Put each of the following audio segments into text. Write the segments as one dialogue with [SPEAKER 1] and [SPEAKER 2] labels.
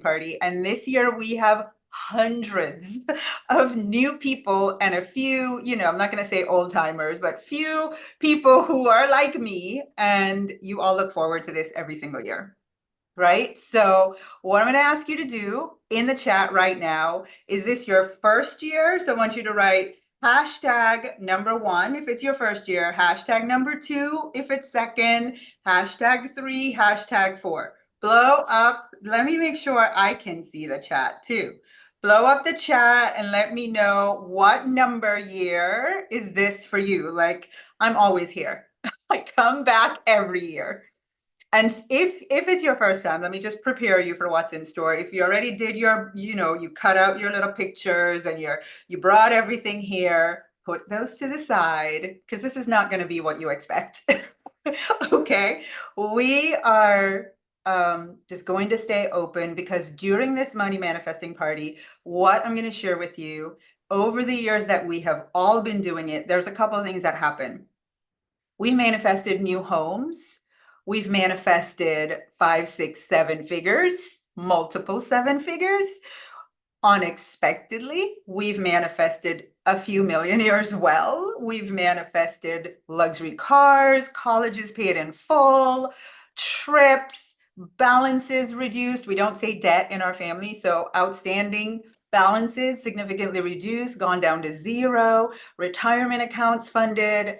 [SPEAKER 1] party. And this year we have hundreds of new people and a few, I'm not going to say old timers, but few people who are like me. And you all look forward to this every single year. Right? So, what I'm going to ask you to do in the chat right now is this your first year? So, I want you to write hashtag number 1 if it's your first year, hashtag number 2 if it's second, hashtag 3, hashtag 4. Blow up. Let me make sure I can see the chat too. Blow up the chat and let me know what number year is this for you. Like, I'm always here. I come back every year. And if it's your first time, let me just prepare you for what's in store. If you already did your, you cut out your little pictures and you brought everything here, put those to the side because this is not going to be what you expect. Okay, we are just going to stay open because during this money manifesting party, what I'm going to share with you over the years that we have all been doing it, there's a couple of things that happen. We manifested new homes. We've manifested 5, 6, 7 figures, multiple 7 figures. Unexpectedly, we've manifested a few millionaires well. We've manifested luxury cars, colleges paid in full, trips, balances reduced. We don't say debt in our family, so outstanding balances significantly reduced, gone down to 0, retirement accounts funded.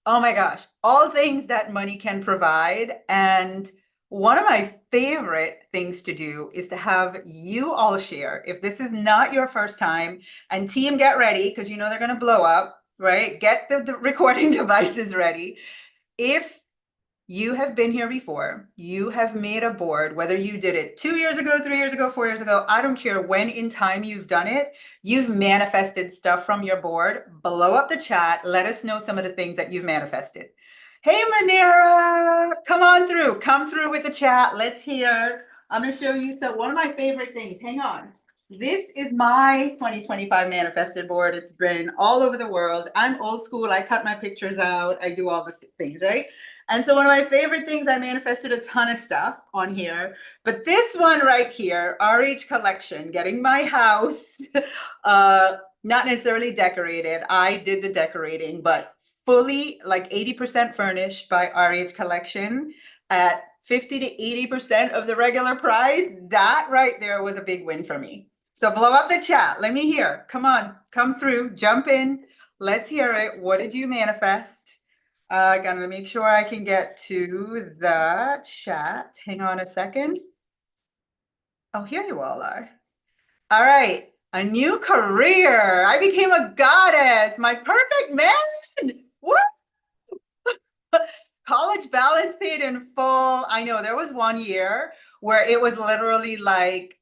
[SPEAKER 1] Oh my gosh, all things that money can provide. And one of my favorite things to do is to have you all share. If this is not your first time, and team, get ready because they're going to blow up, right? Get the recording devices ready. If you have been here before, you have made a board, whether you did it 2 years ago, 3 years ago, 4 years ago, I don't care when in time you've done it, you've manifested stuff from your board. Blow up the chat. Let us know some of the things that you've manifested. Hey, Manera, come through with the chat. Let's hear. I'm going to show you one of my favorite things. Hang on. This is my 2025 manifested board. It's been all over the world. I'm old school. I cut my pictures out. I do all the things, right? And so one of my favorite things, I manifested a ton of stuff on here, but this one right here, RH Collection, getting my house, not necessarily decorated. I did the decorating, but fully like 80% furnished by RH Collection at 50 to 80% of the regular price. That right there was a big win for me. So blow up the chat. Let me hear. Come on, come through, jump in. Let's hear it. What did you manifest? Gonna make sure I can get to the chat. Hang on a second. Oh, here you all are. All right. A new career. I became a goddess. My perfect man. What? College balance paid in full. I know there was one year where it was literally like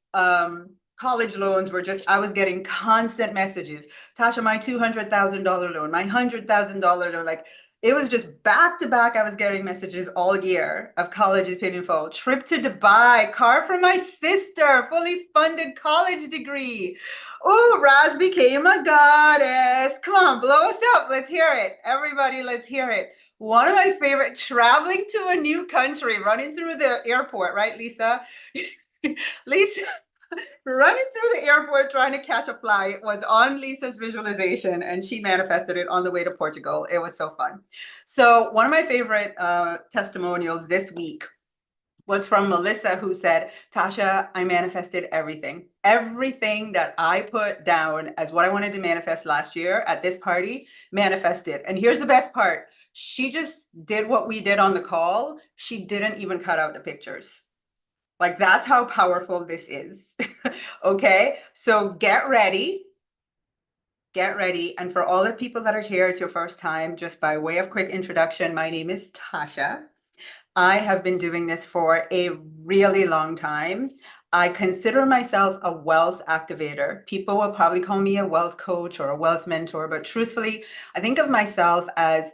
[SPEAKER 1] college loans were just, I was getting constant messages. Tasha, my $200,000 loan, my $100,000 loan, like it was just back to back. I was getting messages all year of colleges paid in full. Trip to Dubai, car for my sister, fully funded college degree. Oh, Raz became a goddess. Come on, blow us up. Let's hear it. Everybody, let's hear it. One of my favorite, traveling to a new country, running through the airport, right, Lisa? Lisa, running through the airport trying to catch a flight was on Lisa's visualization, and she manifested it on the way to Portugal. It was so fun. So one of my favorite testimonials this week was from Melissa, who said, Tasha, I manifested everything. Everything that I put down as what I wanted to manifest last year at this party, manifested. And here's the best part. She just did what we did on the call. She didn't even cut out the pictures. Like, that's how powerful this is. Okay, so get ready. Get ready. And for all the people that are here, it's your first time, just by way of quick introduction, my name is Tasha. I have been doing this for a really long time. I consider myself a wealth activator. People will probably call me a wealth coach or a wealth mentor, but truthfully, I think of myself as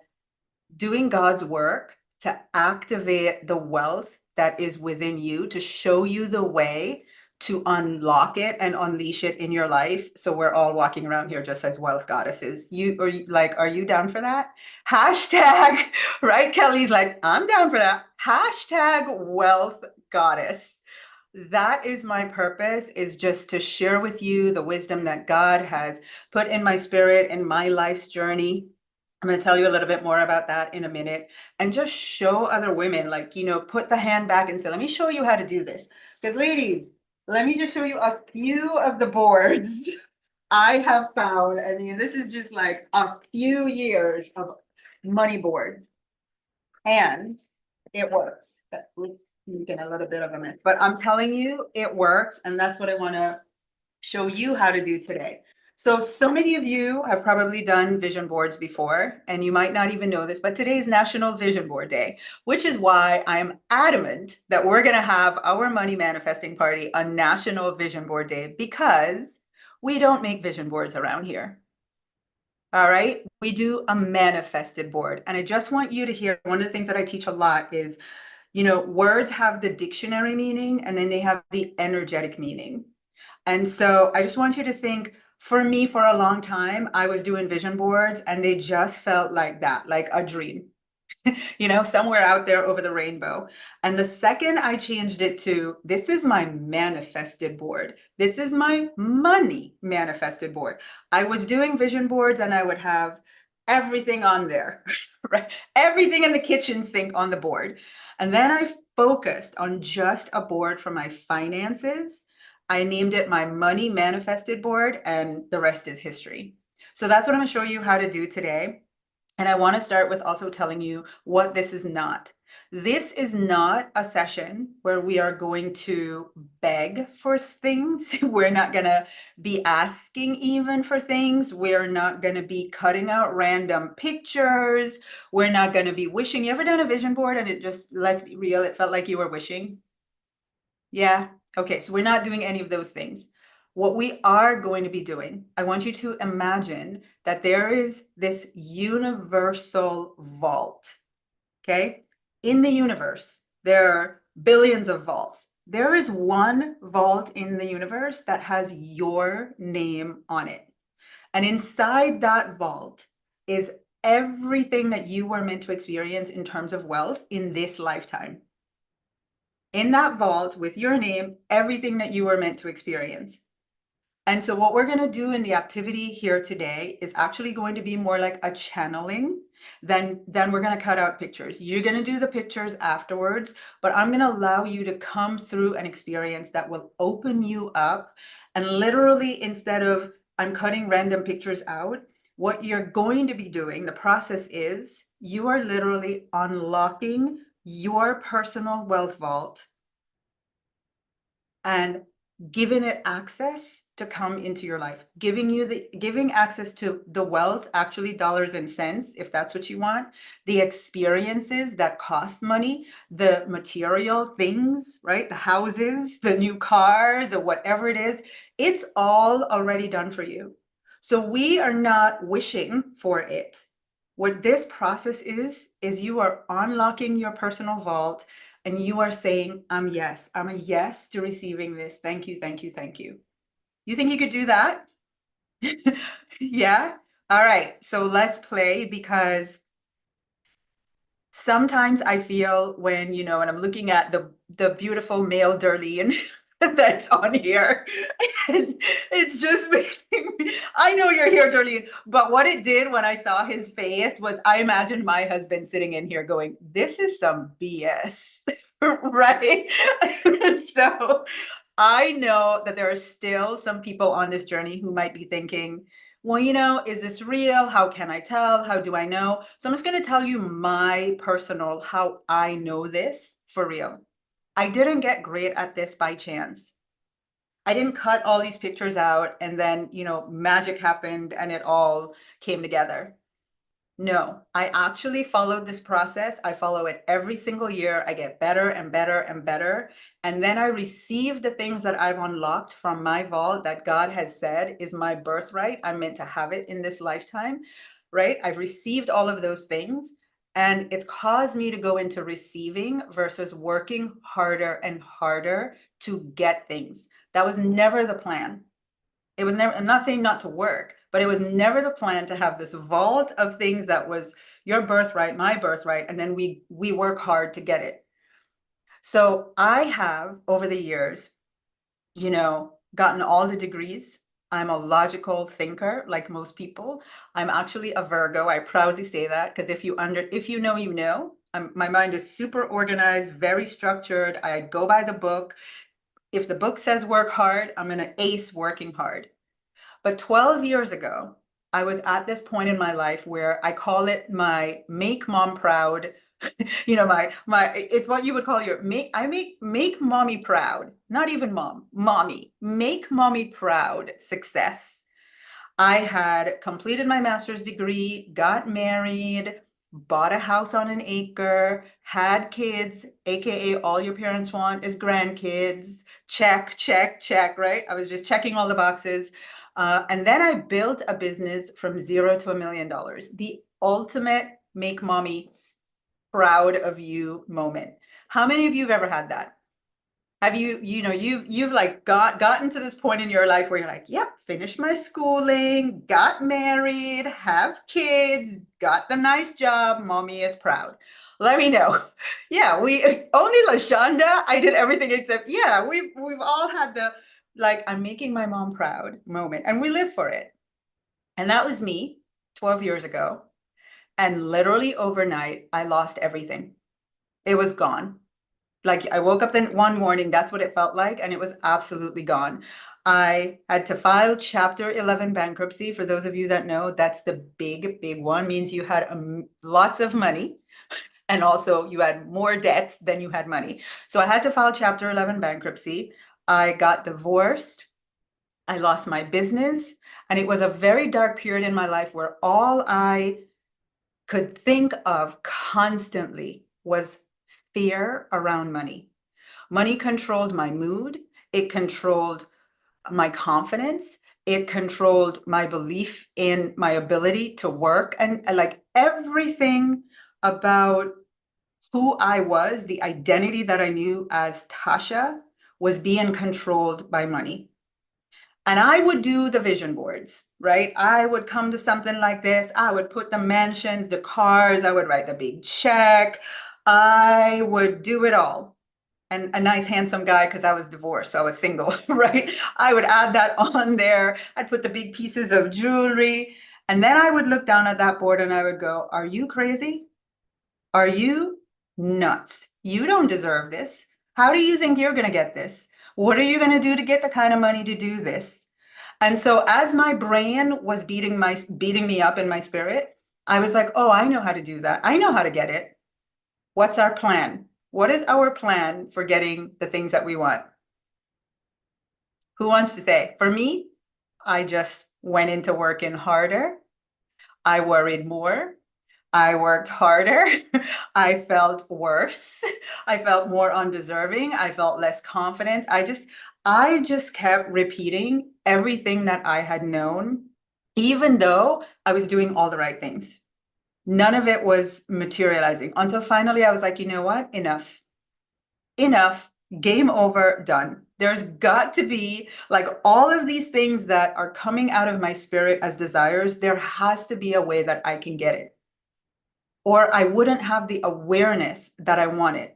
[SPEAKER 1] doing God's work to activate the wealth that is within you, to show you the way to unlock it and unleash it in your life. So we're all walking around here just as wealth goddesses. Are you down for that? Hashtag, right? Kelly's like, I'm down for that. Hashtag wealth goddess. that is my purpose, is just to share with you the wisdom that God has put in my spirit in my life's journey. I'm going to tell you a little bit more about that in a minute, and just show other women, like, put the hand back and say, let me show you how to do this. Because ladies, let me just show you a few of the boards I have found. I mean, this is just like a few years of money boards, and it works. You get a little bit of a mess, but I'm telling you, it works, and that's what I want to show you how to do today. So many of you have probably done vision boards before, and you might not even know this, but today is National Vision Board Day, which is why I'm adamant that we're going to have our money manifesting party on National Vision Board Day, because we don't make vision boards around here. All right, we do a manifested board. And I just want you to hear, one of the things that I teach a lot is, words have the dictionary meaning, and then they have the energetic meaning. And so I just want you to think, for me, for a long time, I was doing vision boards and they just felt like that, like a dream. Somewhere out there over the rainbow. And the second I changed it to, this is my manifested board. This is my money manifested board. I was doing vision boards and I would have everything on there, right? Everything in the kitchen sink on the board. And then I focused on just a board for my finances. I named it my money manifested board, and the rest is history. So that's what I'm going to show you how to do today. And I want to start with also telling you what this is not. This is not a session where we are going to beg for things. We're not going to be asking even for things. We're not going to be cutting out random pictures. We're not going to be wishing. You ever done a vision board and it just, let's be real, it felt like you were wishing? Yeah. Okay. So we're not doing any of those things. What we are going to be doing, I want you to imagine that there is this universal vault. Okay. In the universe, there are billions of vaults. There is one vault in the universe that has your name on it. And inside that vault is everything that you were meant to experience in terms of wealth in this lifetime. In that vault with your name, everything that you were meant to experience. And so what we're going to do in the activity here today is actually going to be more like a channeling. Then we're going to cut out pictures. You're going to do the pictures afterwards, but I'm going to allow you to come through an experience that will open you up. And literally, instead of I'm cutting random pictures out, what you're going to be doing, the process is you are literally unlocking your personal wealth vault and giving it access to come into your life, giving access to the wealth, actually dollars and cents, if that's what you want, the experiences that cost money, the material things, right? The houses, the new car, the whatever it is, it's all already done for you. So we are not wishing for it. What this process is you are unlocking your personal vault and you are saying, I'm a yes to receiving this. Thank you, thank you, thank you. You think you could do that? Yeah? All right, so let's play, because sometimes I feel when, and I'm looking at the beautiful male Darlene that's on here, and it's just making me, I know you're here, Darlene, but what it did when I saw his face was I imagined my husband sitting in here going, this is some BS, right? So I know that there are still some people on this journey who might be thinking, well, is this real? How can I tell? How do I know? So I'm just going to tell you my personal, how I know this for real. I didn't get great at this by chance. I didn't cut all these pictures out and then, magic happened and it all came together. No, I actually followed this process. I follow it every single year. I get better and better and better. And then I receive the things that I've unlocked from my vault that God has said is my birthright. I'm meant to have it in this lifetime, right? I've received all of those things. And it's caused me to go into receiving versus working harder and harder to get things. That was never the plan. It was never, I'm not saying not to work, but it was never the plan to have this vault of things that was your birthright, my birthright, and then we work hard to get it. So I have over the years, gotten all the degrees. I'm a logical thinker, like most people. I'm actually a Virgo. I proudly say that because if you know, you know. My mind is super organized, very structured. I go by the book. If the book says work hard, I'm gonna ace working hard. But 12 years ago, I was at this point in my life where I call it my make mom proud. My it's what you would call your make mommy proud. Not even mom, mommy. Make mommy proud success. I had completed my master's degree, got married, bought a house on an acre, had kids, aka all your parents want is grandkids. Check, check, check, right? I was just checking all the boxes. And then I built a business from zero to $1 million. The ultimate make mommy proud of you moment. How many of you have ever had that? Have you've like gotten to this point in your life where you're like, yep, finished my schooling, got married, have kids, got the nice job, mommy is proud. Let me know. Yeah, we only LaShonda, I did everything except, yeah, we've all had the like, I'm making my mom proud moment, and we live for it. And that was me 12 years ago. And literally overnight, I lost everything. It was gone. Like I woke up then one morning, that's what it felt like, and it was absolutely gone. I had to file Chapter 11 bankruptcy. For those of you that know, that's the big, big one. Means you had lots of money, and also you had more debts than you had money. So I had to file Chapter 11 bankruptcy. I got divorced. I lost my business, and it was a very dark period in my life where all I could think of constantly was fear around money. Money controlled my mood. It controlled my confidence. It controlled my belief in my ability to work. And like everything about who I was, the identity that I knew as Tasha, was being controlled by money. And I would do the vision boards, right? I would come to something like this. I would put the mansions, the cars, I would write the big check. I would do it all. And a nice, handsome guy, because I was divorced, so I was single, right? I would add that on there. I'd put the big pieces of jewelry. And then I would look down at that board and I would go, are you crazy? Are you nuts? You don't deserve this. How do you think you're going to get this? What are you going to do to get the kind of money to do this? And so as my brain was beating me up in my spirit, I was like, oh, I know how to do that. I know how to get it. What's our plan? What is our plan for getting the things that we want? Who wants to say? For me, I just went into working harder. I worried more. I worked harder. I felt worse. I felt more undeserving. I felt less confident. I just kept repeating everything that I had known, even though I was doing all the right things. None of it was materializing until finally I was like, you know what? Enough. Enough. Game over. Done. There's got to be like all of these things that are coming out of my spirit as desires. There has to be a way that I can get it, or I wouldn't have the awareness that I wanted.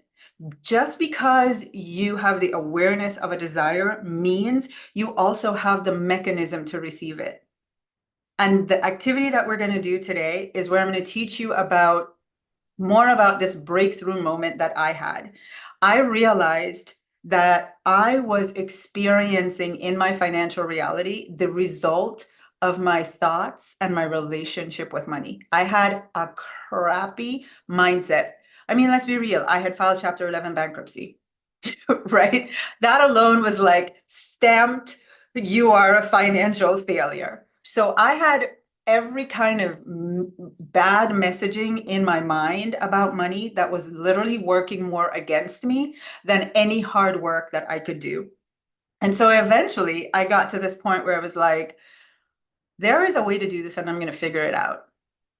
[SPEAKER 1] Just because you have the awareness of a desire means you also have the mechanism to receive it. And the activity that we're going to do today is where I'm going to teach you about more about this breakthrough moment that I had. I realized that I was experiencing in my financial reality the result of my thoughts and my relationship with money. I had a crappy mindset. I mean, let's be real. I had filed Chapter 11 bankruptcy, right? That alone was like stamped, you are a financial failure. So I had every kind of bad messaging in my mind about money that was literally working more against me than any hard work that I could do. And so eventually I got to this point where I was like, there is a way to do this and I'm going to figure it out.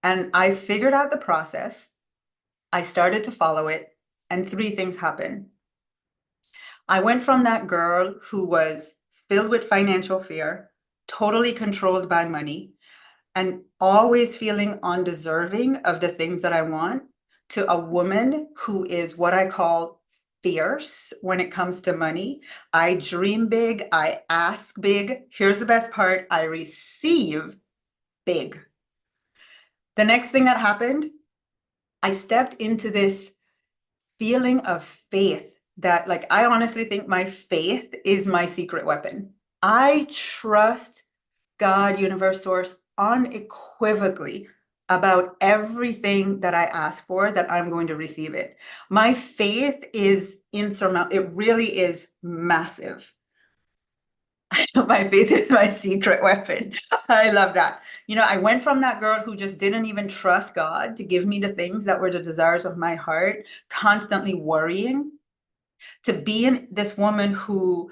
[SPEAKER 1] And I figured out the process. I started to follow it, and three things happened. I went from that girl who was filled with financial fear, totally controlled by money, and always feeling undeserving of the things that I want, to a woman who is what I call fierce when it comes to money. I dream big. I ask big. Here's the best part. I receive big. The next thing that happened, I stepped into this feeling of faith that, like, I honestly think my faith is my secret weapon. I trust God, universe, source unequivocally about everything that I ask for, that I'm going to receive it. My faith is insurmountable. It really is massive. My faith is my secret weapon. I love that. You know, I went from that girl who just didn't even trust God to give me the things that were the desires of my heart, constantly worrying, to being this woman who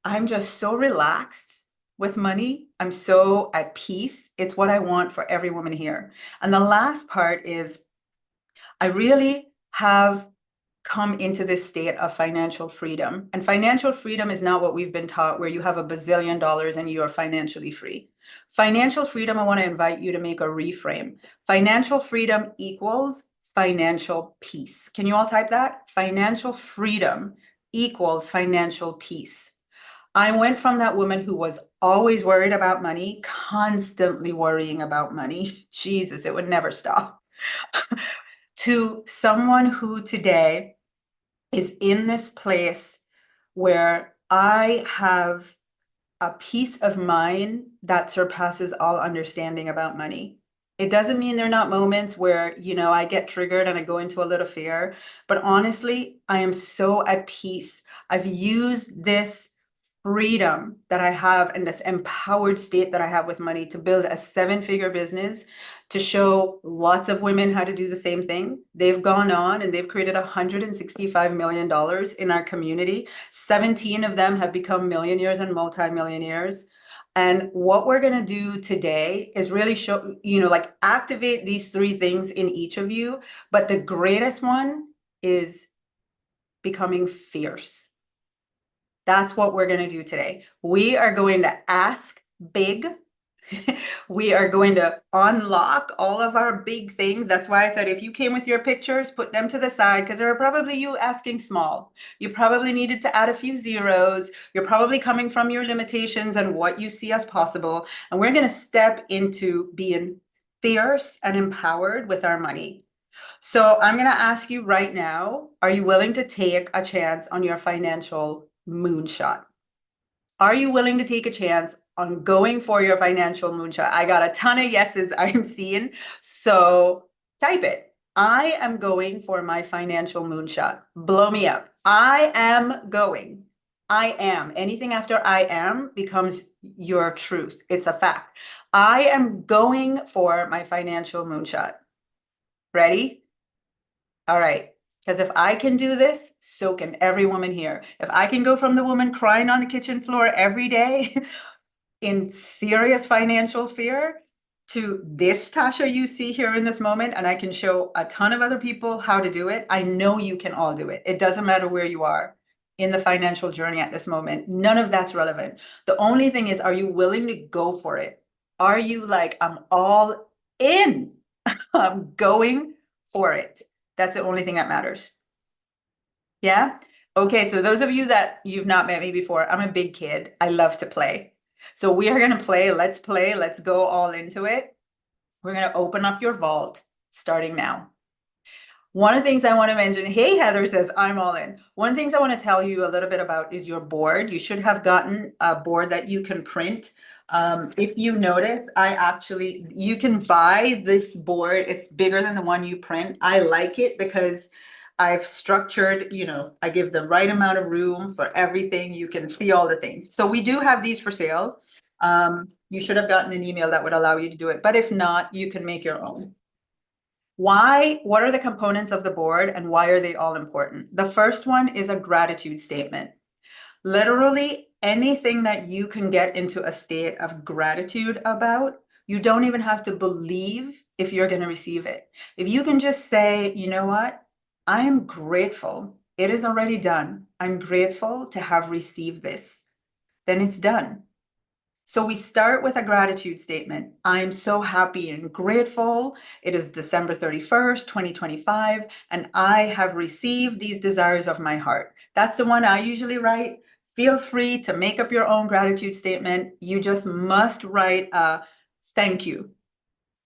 [SPEAKER 1] I'm just so relaxed with money. I'm so at peace. It's what I want for every woman here. And the last part is I really have come into this state of financial freedom. And financial freedom is not what we've been taught, where you have $1 billion and you are financially free. Financial freedom, I want to invite you to make a reframe. Financial freedom equals financial peace. Can you all type that? Financial freedom equals financial peace. I went from that woman who was always worried about money, constantly worrying about money. Jesus, it would never stop. To someone who today is in this place where I have a peace of mind that surpasses all understanding about money. It doesn't mean there are not moments where, you know, I get triggered and I go into a little fear, but honestly, I am so at peace. I've used this freedom that I have and this empowered state that I have with money to build a seven-figure business, to show lots of women how to do the same thing. They've gone on and they've created $165 million in our community. 17 of them have become millionaires and multimillionaires. And what we're going to do today is really show, you know, like activate these three things in each of you. But the greatest one is becoming fierce. That's what we're going to do today. We are going to ask big. We are going to unlock all of our big things. That's why I said, if you came with your pictures, put them to the side, because there are probably you asking small. You probably needed to add a few zeros. You're probably coming from your limitations and what you see as possible. And we're going to step into being fierce and empowered with our money. So I'm going to ask you right now, are you willing to take a chance on your financial moonshot? Are you willing to take a chance on going for your financial moonshot? I got a ton of yeses I'm seeing. So type it. I am going for my financial moonshot. Blow me up. I am going. I am. Anything after I am becomes your truth. It's a fact. I am going for my financial moonshot. Ready? All right. Because if I can do this, so can every woman here. If I can go from the woman crying on the kitchen floor every day in serious financial fear to this Tasha you see here in this moment, and I can show a ton of other people how to do it, I know you can all do it. It doesn't matter where you are in the financial journey at this moment. None of that's relevant. The only thing is, are you willing to go for it? Are you like, I'm all in? I'm going for it. That's the only thing that matters. Yeah? Okay, so those of you that you've not met me before, I'm a big kid. I love to play. So we are going to play. Let's go all into it. We're going to open up your vault starting now. One of the things I want to mention, hey, Heather says, I'm all in. One of the things I want to tell you a little bit about is your board. You should have gotten a board that you can print. If you notice, you can buy this board. It's bigger than the one you print. I like it because I've structured, you know, I give the right amount of room for everything. You can see all the things. So we do have these for sale. You should have gotten an email that would allow you to do it. But if not, you can make your own. What are the components of the board and why are they all important? The first one is a gratitude statement. Literally anything that you can get into a state of gratitude about, you don't even have to believe if you're going to receive it. If you can just say, you know what? I am grateful. It is already done. I'm grateful to have received this. Then it's done. So we start with a gratitude statement. I'm so happy and grateful. It is December 31st, 2025, and I have received these desires of my heart. That's the one I usually write. Feel free to make up your own gratitude statement. You just must write a thank you.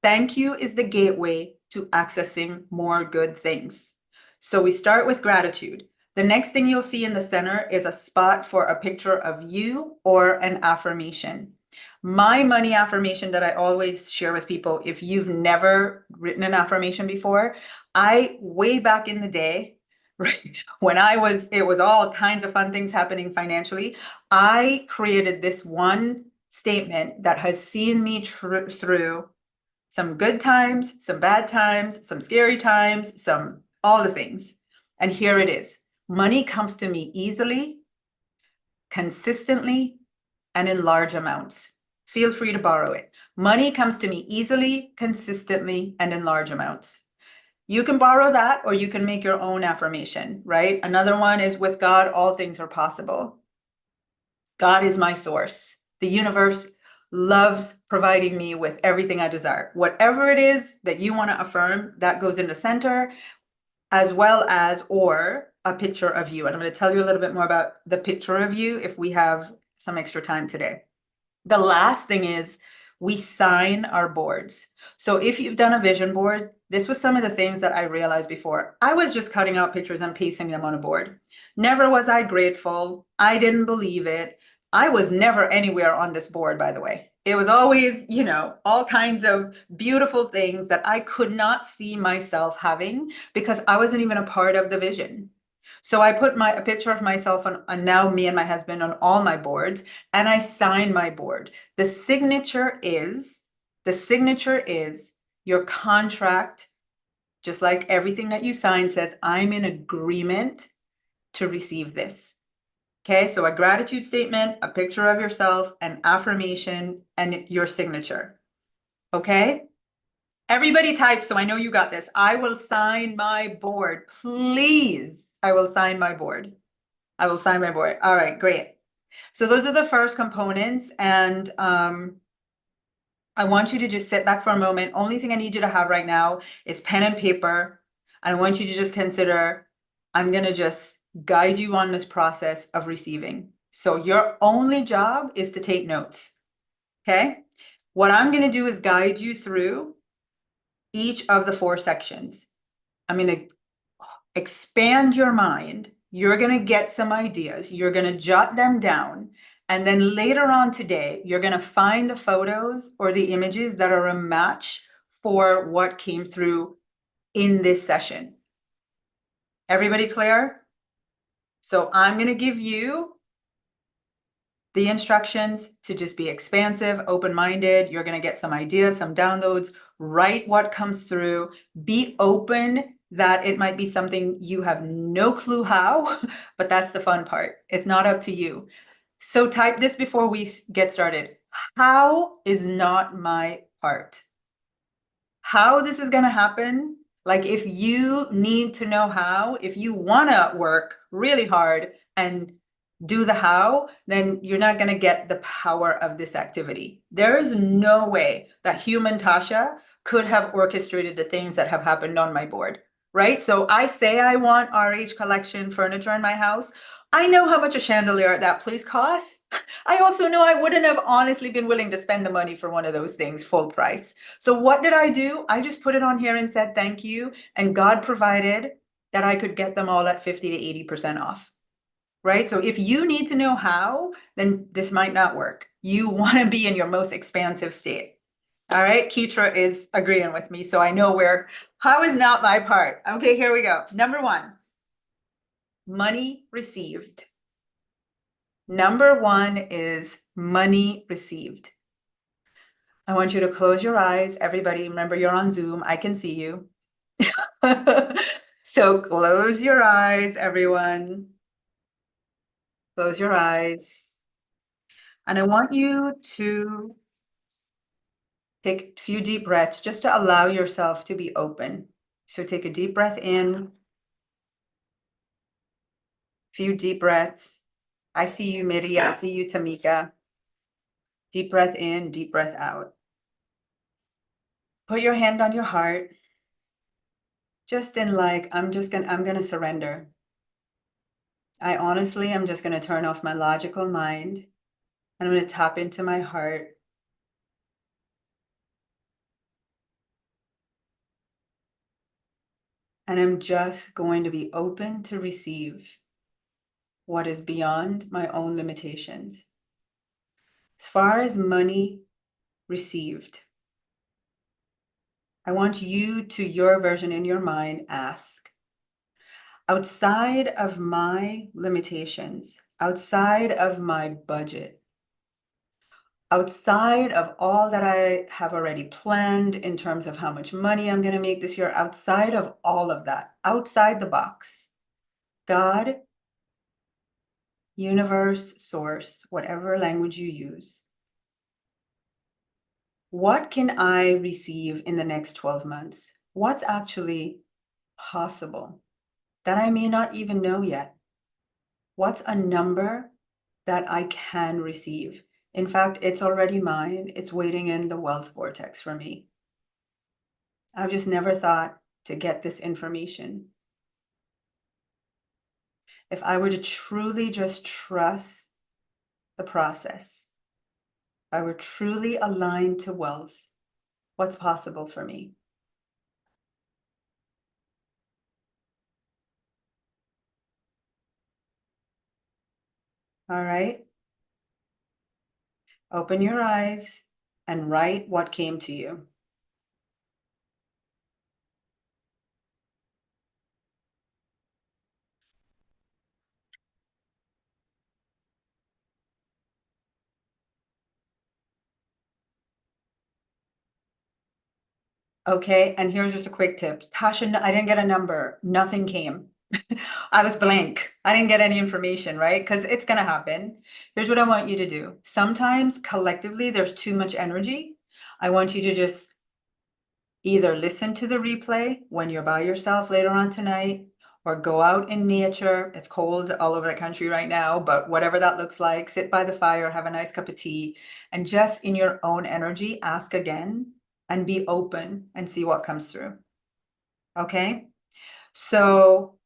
[SPEAKER 1] Thank you is the gateway to accessing more good things. So we start with gratitude. The next thing you'll see in the center is a spot for a picture of you or an affirmation. My money affirmation that I always share with people, if you've never written an affirmation before, way back in the day, right, when it was all kinds of fun things happening financially, I created this one statement that has seen me through some good times, some bad times, some scary times, all the things. And here it is. Money comes to me easily, consistently, and in large amounts. Feel free to borrow it. Money comes to me easily, consistently, and in large amounts. You can borrow that or you can make your own affirmation, right? Another one is with God, all things are possible. God is my source. The universe loves providing me with everything I desire. Whatever it is that you want to affirm, that goes into center, as well as, or a picture of you. And I'm going to tell you a little bit more about the picture of you if we have some extra time today. The last thing is we sign our boards. So if you've done a vision board, this was some of the things that I realized before. I was just cutting out pictures and pasting them on a board. Never was I grateful. I didn't believe it. I was never anywhere on this board, by the way. It was always, all kinds of beautiful things that I could not see myself having because I wasn't even a part of the vision. So I put a picture of myself on now me and my husband on all my boards, and I sign my board. The signature is your contract, just like everything that you sign says, I'm in agreement to receive this. Okay, so a gratitude statement, a picture of yourself, an affirmation, and your signature. Okay? Everybody type, so I know you got this. I will sign my board. Please, I will sign my board. I will sign my board. All right, great. So those are the first components. And I want you to just sit back for a moment. Only thing I need you to have right now is pen and paper. I want you to just consider, I'm going to just guide you on this process of receiving. So your only job is to take notes. Okay? What I'm going to do is guide you through each of the 4 sections. I'm going to expand your mind. You're going to get some ideas. You're going to jot them down. And then later on today, you're going to find the photos or the images that are a match for what came through in this session. Everybody clear? So I'm going to give you the instructions to just be expansive, open-minded. You're going to get some ideas, some downloads, write what comes through, be open that it might be something you have no clue how, but that's the fun part. It's not up to you. So type this before we get started. How is not my part. How this is going to happen, like if you need to know how, if you want to work really hard and do the how, then you're not going to get the power of this activity. There is no way that human Tasha could have orchestrated the things that have happened on my board, right? So I say I want RH collection furniture in my house. I know how much a chandelier at that place costs. I also know I wouldn't have honestly been willing to spend the money for one of those things full price. So what did I do? I just put it on here and said, thank you. And God provided that I could get them all at 50 to 80% off. Right? So if you need to know how, then this might not work. You want to be in your most expansive state. All right, Keitra is agreeing with me, so I know how is not my part. Okay, here we go. Number 1, money received. Number 1 is money received. I want you to close your eyes. Everybody, remember you're on Zoom. I can see you. So close your eyes, everyone. Close your eyes. And I want you to take a few deep breaths just to allow yourself to be open. So take a deep breath in. Few deep breaths. I see you, Miri. I see you, Tamika. Deep breath in, deep breath out. Put your hand on your heart. Just in like, I'm gonna surrender. I honestly, I'm just gonna turn off my logical mind and I'm gonna tap into my heart. And I'm just going to be open to receive what is beyond my own limitations. As far as money received, I want you to your version in your mind ask, outside of my limitations, outside of my budget, outside of all that I have already planned in terms of how much money I'm going to make this year, outside of all of that, outside the box, God, universe, source, whatever language you use, what can I receive in the next 12 months? What's actually possible that I may not even know yet? What's a number that I can receive? In fact, it's already mine. It's waiting in the wealth vortex for me. I've just never thought to get this information. If I were to truly just trust the process, if I were truly aligned to wealth, what's possible for me? All right. Open your eyes and write what came to you. Okay, and here's just a quick tip. Tasha, I didn't get a number. Nothing came. I was blank. I didn't get any information, right? Because it's going to happen. Here's what I want you to do. Sometimes collectively, there's too much energy. I want you to just either listen to the replay when you're by yourself later on tonight, or go out in nature. It's cold all over the country right now, but whatever that looks like, sit by the fire, have a nice cup of tea, and just in your own energy, ask again and be open and see what comes through. Okay? So,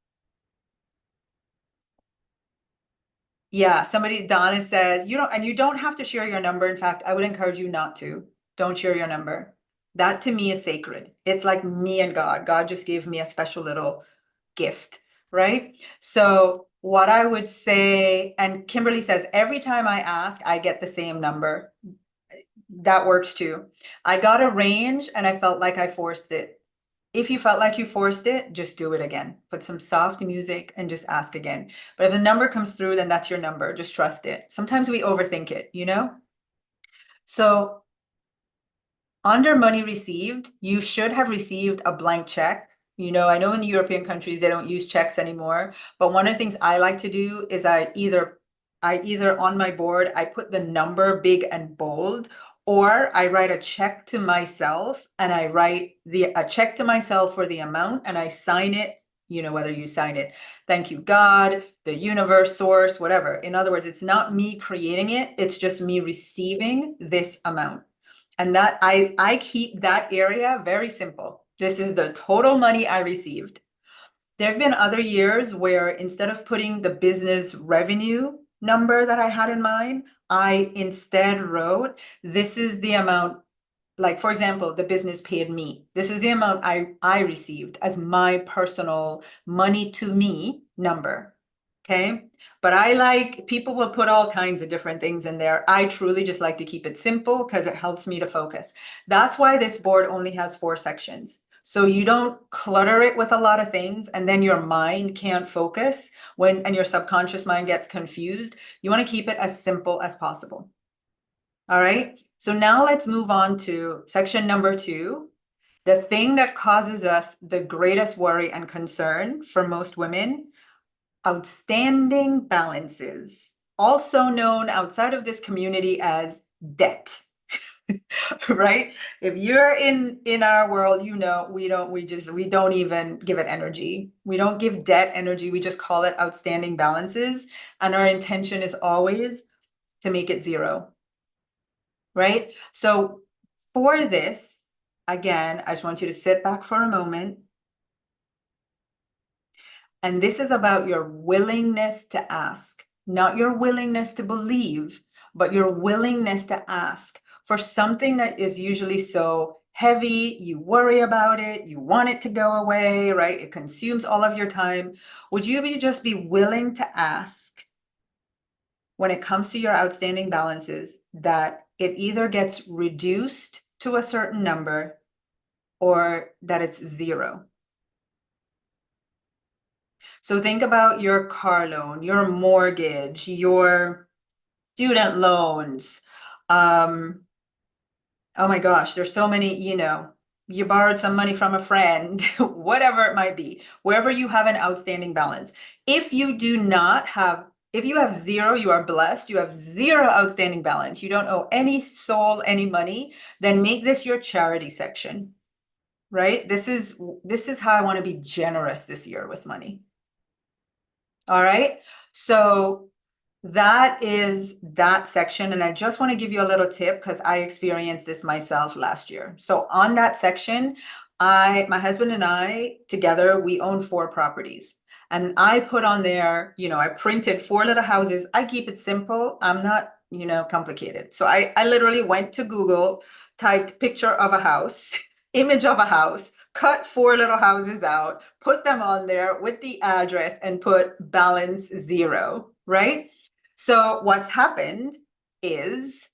[SPEAKER 1] yeah, Donna says, you don't have to share your number. In fact, I would encourage you not to. Don't share your number. That to me is sacred. It's like me and God. God just gave me a special little gift, right? So what I would say, and Kimberly says, every time I ask, I get the same number. That works too. I got a range and I felt like I forced it. If you felt like you forced it, just do it again. Put some soft music and just ask again. But if the number comes through, then that's your number. Just trust it. Sometimes we overthink it, you know? So under money received, you should have received a blank check. You know, I know in the European countries, they don't use checks anymore. But one of the things I like to do is I either on my board, I put the number big and bold, or I write a check to myself and I write a check to myself for the amount and I sign it, you know, whether you sign it, thank you, God, the universe, source, whatever. In other words, it's not me creating it. It's just me receiving this amount. And that I keep that area very simple. This is the total money I received. There have been other years where instead of putting the business revenue number that I had in mind, I instead wrote, this is the amount, like for example, the business paid me. This is the amount I received as my personal money to me number. Okay. But people will put all kinds of different things in there. I truly just like to keep it simple because it helps me to focus. That's why this board only has 4 sections. So you don't clutter it with a lot of things and then your mind can't focus and your subconscious mind gets confused. You want to keep it as simple as possible. All right. So now let's move on to section number 2. The thing that causes us the greatest worry and concern for most women, outstanding balances, also known outside of this community as debt. Right? If you're in our world, you know, we don't even give it energy. We don't give debt energy. We just call it outstanding balances. And our intention is always to make it 0. right? So for this, again, I just want you to sit back for a moment. And this is about your willingness to ask, not your willingness to believe, but your willingness to ask for something that is usually so heavy. You worry about it, you want it to go away, right? It consumes all of your time. Would you just be willing to ask when it comes to your outstanding balances that it either gets reduced to a certain number or that it's zero? So think about your car loan, your mortgage, your student loans. Oh my gosh, there's so many, you borrowed some money from a friend, whatever it might be, wherever you have an outstanding balance. If you do not have, if you have zero, you are blessed, you have zero outstanding balance, you don't owe any soul any money, then make this your charity section, right? This is how I want to be generous this year with money. All right. So that is that section. And I just want to give you a little tip because I experienced this myself last year. So on that section, my husband and I together, we own 4 properties. And I put on there, I printed 4 little houses. I keep it simple. I'm not, complicated. So I literally went to Google, typed picture of a house, image of a house, cut 4 little houses out, put them on there with the address and put balance 0, right? So what's happened is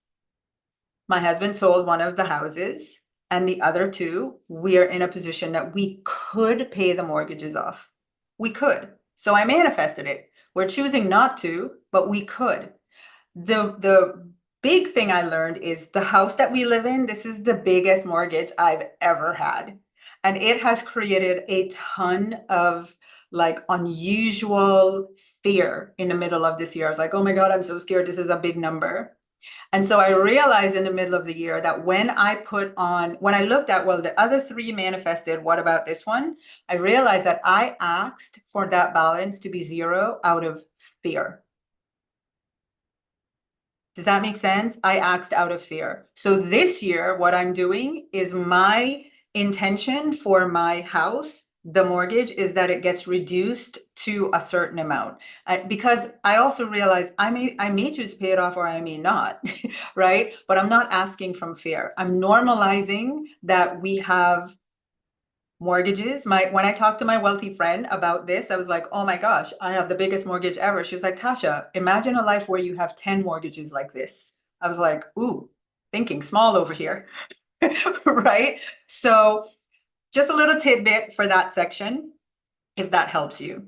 [SPEAKER 1] my husband sold one of the houses and the other 2, we are in a position that we could pay the mortgages off. We could. So I manifested it. We're choosing not to, but we could. The big thing I learned is the house that we live in, this is the biggest mortgage I've ever had. And it has created a ton of like unusual fear in the middle of this year. I was like, oh my God, I'm so scared. This is a big number. And so I realized in the middle of the year that when I looked at, well, the other 3 manifested, what about this one? I realized that I asked for that balance to be 0 out of fear. Does that make sense? I asked out of fear. So this year, what I'm doing is my intention for my house, the mortgage, is that it gets reduced to a certain amount. Because I also realize I may choose to pay it off or I may not, right? But I'm not asking from fear. I'm normalizing that we have mortgages. When I talked to my wealthy friend about this, I was like, oh my gosh, I have the biggest mortgage ever. She was like, Tasha, imagine a life where you have 10 mortgages like this. I was like, ooh, thinking small over here. Right? So just a little tidbit for that section, if that helps you.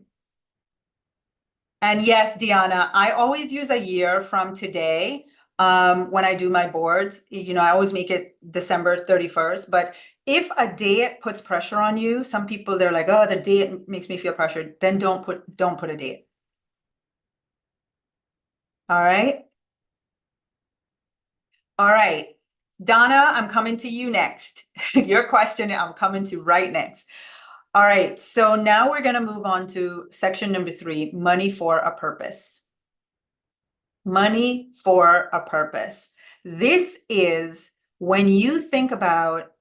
[SPEAKER 1] And yes, Deanna, I always use a year from today when I do my boards. I always make it December 31st, but if a date puts pressure on you, some people, they're like, oh, the date makes me feel pressured, then don't put a date. All right. All right. Donna, I'm coming to you next. Your question, I'm coming to right next. All right. So now we're going to move on to section number 3, money for a purpose. Money for a purpose. This is when you think about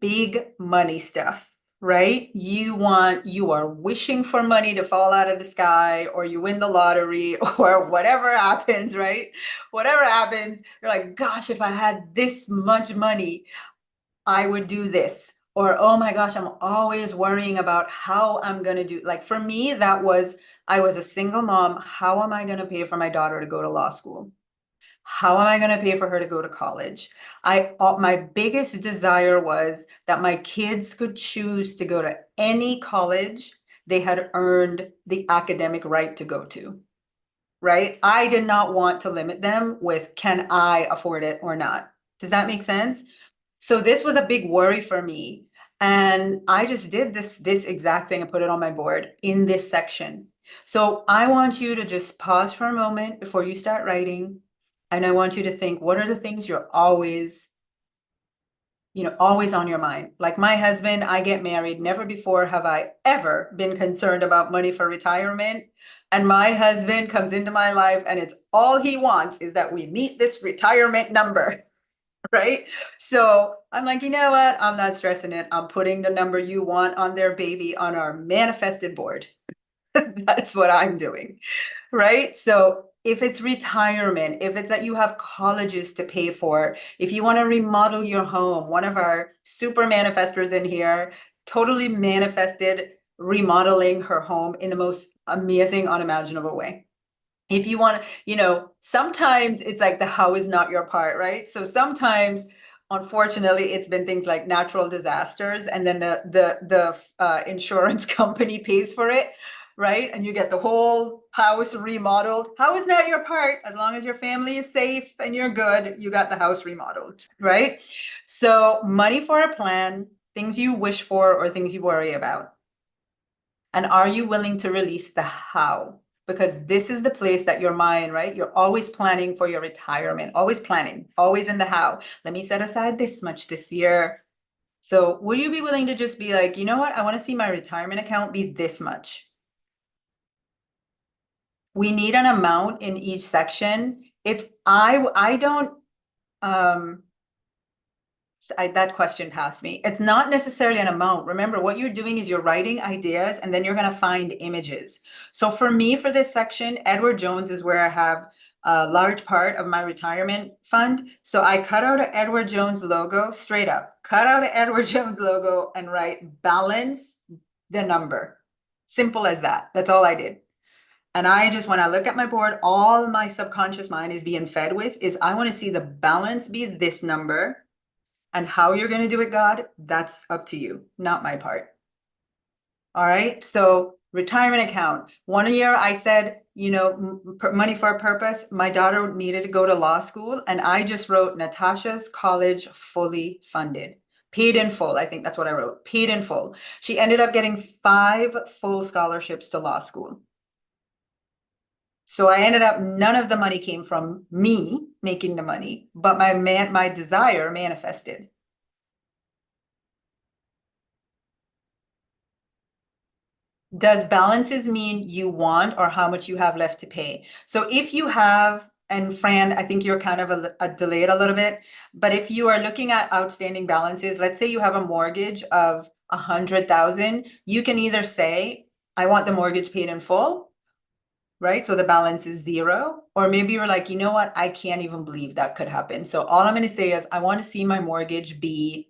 [SPEAKER 1] big money stuff, right? You are wishing for money to fall out of the sky, or you win the lottery, or whatever happens, right? Whatever happens, you're like, gosh, if I had this much money, I would do this. Or, oh my gosh, I'm always worrying about how I'm going to do. Like for me, I was a single mom. How am I going to pay for my daughter to go to law school? How am I going to pay for her to go to college? My biggest desire was that my kids could choose to go to any college they had earned the academic right to go to, right? I did not want to limit them with, can I afford it or not? Does that make sense? So this was a big worry for me. And I just did this exact thing and put it on my board in this section. So I want you to just pause for a moment before you start writing. And I want you to think, what are the things you're always always on your mind. Like my husband, I get married. Never before have I ever been concerned about money for retirement. And my husband comes into my life and it's all he wants is that we meet this retirement number. Right? So I'm like, you know what? I'm not stressing it. I'm putting the number you want on there, baby, on our manifested board. That's what I'm doing. Right? So if it's retirement, if it's that you have colleges to pay for, if you want to remodel your home, one of our super manifestors in here totally manifested remodeling her home in the most amazing, unimaginable way. If you want to, sometimes it's like the how is not your part, right? So sometimes, unfortunately, it's been things like natural disasters, and then the insurance company pays for it, right? And you get the whole house remodeled. How is not your part? As long as your family is safe and you're good, you got the house remodeled, right? So money for a plan, things you wish for or things you worry about. And are you willing to release the how? Because this is the place that your mind, right? You're always planning for your retirement, always planning, always in the how. Let me set aside this much this year. So will you be willing to just be like, you know what? I want to see my retirement account be this much. We need an amount in each section. I don't, that question passed me. It's not necessarily an amount. Remember, what you're doing is you're writing ideas and then you're going to find images. So for me, for this section, Edward Jones is where I have a large part of my retirement fund. So I cut out an Edward Jones logo straight up, cut out an Edward Jones logo and write balance the number. Simple as that. That's all I did. And I just, when I look at my board, all my subconscious mind is being fed with is I want to see the balance be this number. And how you're going to do it, God, that's up to you, not my part. All right. So retirement account. 1 year I said, money for a purpose. My daughter needed to go to law school. And I just wrote Natasha's college fully funded. Paid in full. I think that's what I wrote. Paid in full. She ended up getting 5 full scholarships to law school. So I ended up, none of the money came from me making the money, but my desire manifested. Does balances mean you want or how much you have left to pay? So if you have, and Fran, I think you're kind of delayed a little bit, but if you are looking at outstanding balances, let's say you have a mortgage of 100,000, you can either say, I want the mortgage paid in full, right? So the balance is 0, or maybe you're like, you know what? I can't even believe that could happen. So all I'm going to say is I want to see my mortgage be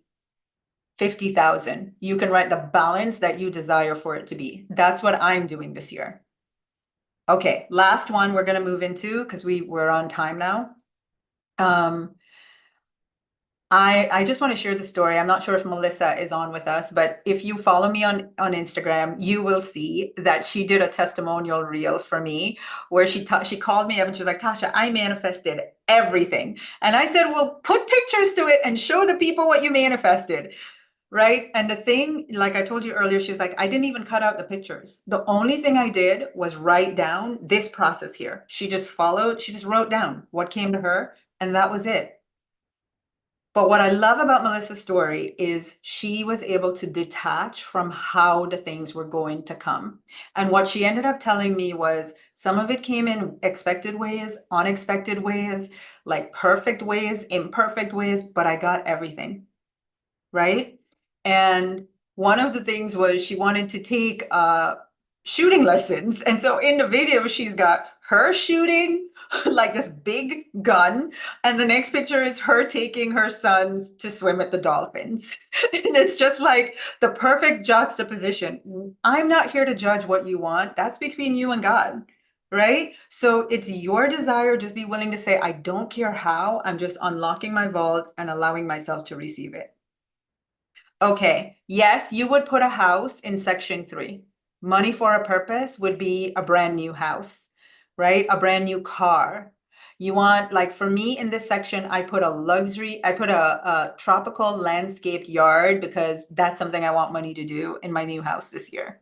[SPEAKER 1] 50,000. You can write the balance that you desire for it to be. That's what I'm doing this year. Okay, last one we're going to move into because we're on time now. I just want to share the story. I'm not sure if Melissa is on with us, but if you follow me on Instagram, you will see that she did a testimonial reel for me where she called me up and she was like, Tasha, I manifested everything. And I said, well, put pictures to it and show the people what you manifested. Right. And the thing, like I told you earlier, she's like, I didn't even cut out the pictures. The only thing I did was write down this process here. She just wrote down what came to her, and that was it. But what I love about Melissa's story is she was able to detach from how the things were going to come. And what she ended up telling me was some of it came in expected ways, unexpected ways, like perfect ways, imperfect ways, but I got everything. Right. And one of the things was she wanted to take shooting lessons. And so in the video, she's got her shooting like this big gun. And the next picture is her taking her sons to swim at the dolphins. And it's just like the perfect juxtaposition. I'm not here to judge what you want. That's between you and God. Right? So it's your desire. Just be willing to say, I don't care how. I'm just unlocking my vault and allowing myself to receive it. Okay, yes, you would put a house in section 3. Money for a purpose would be a brand new house, right? A brand new car. You want, like for me in this section, I put a tropical landscaped yard because that's something I want money to do in my new house this year.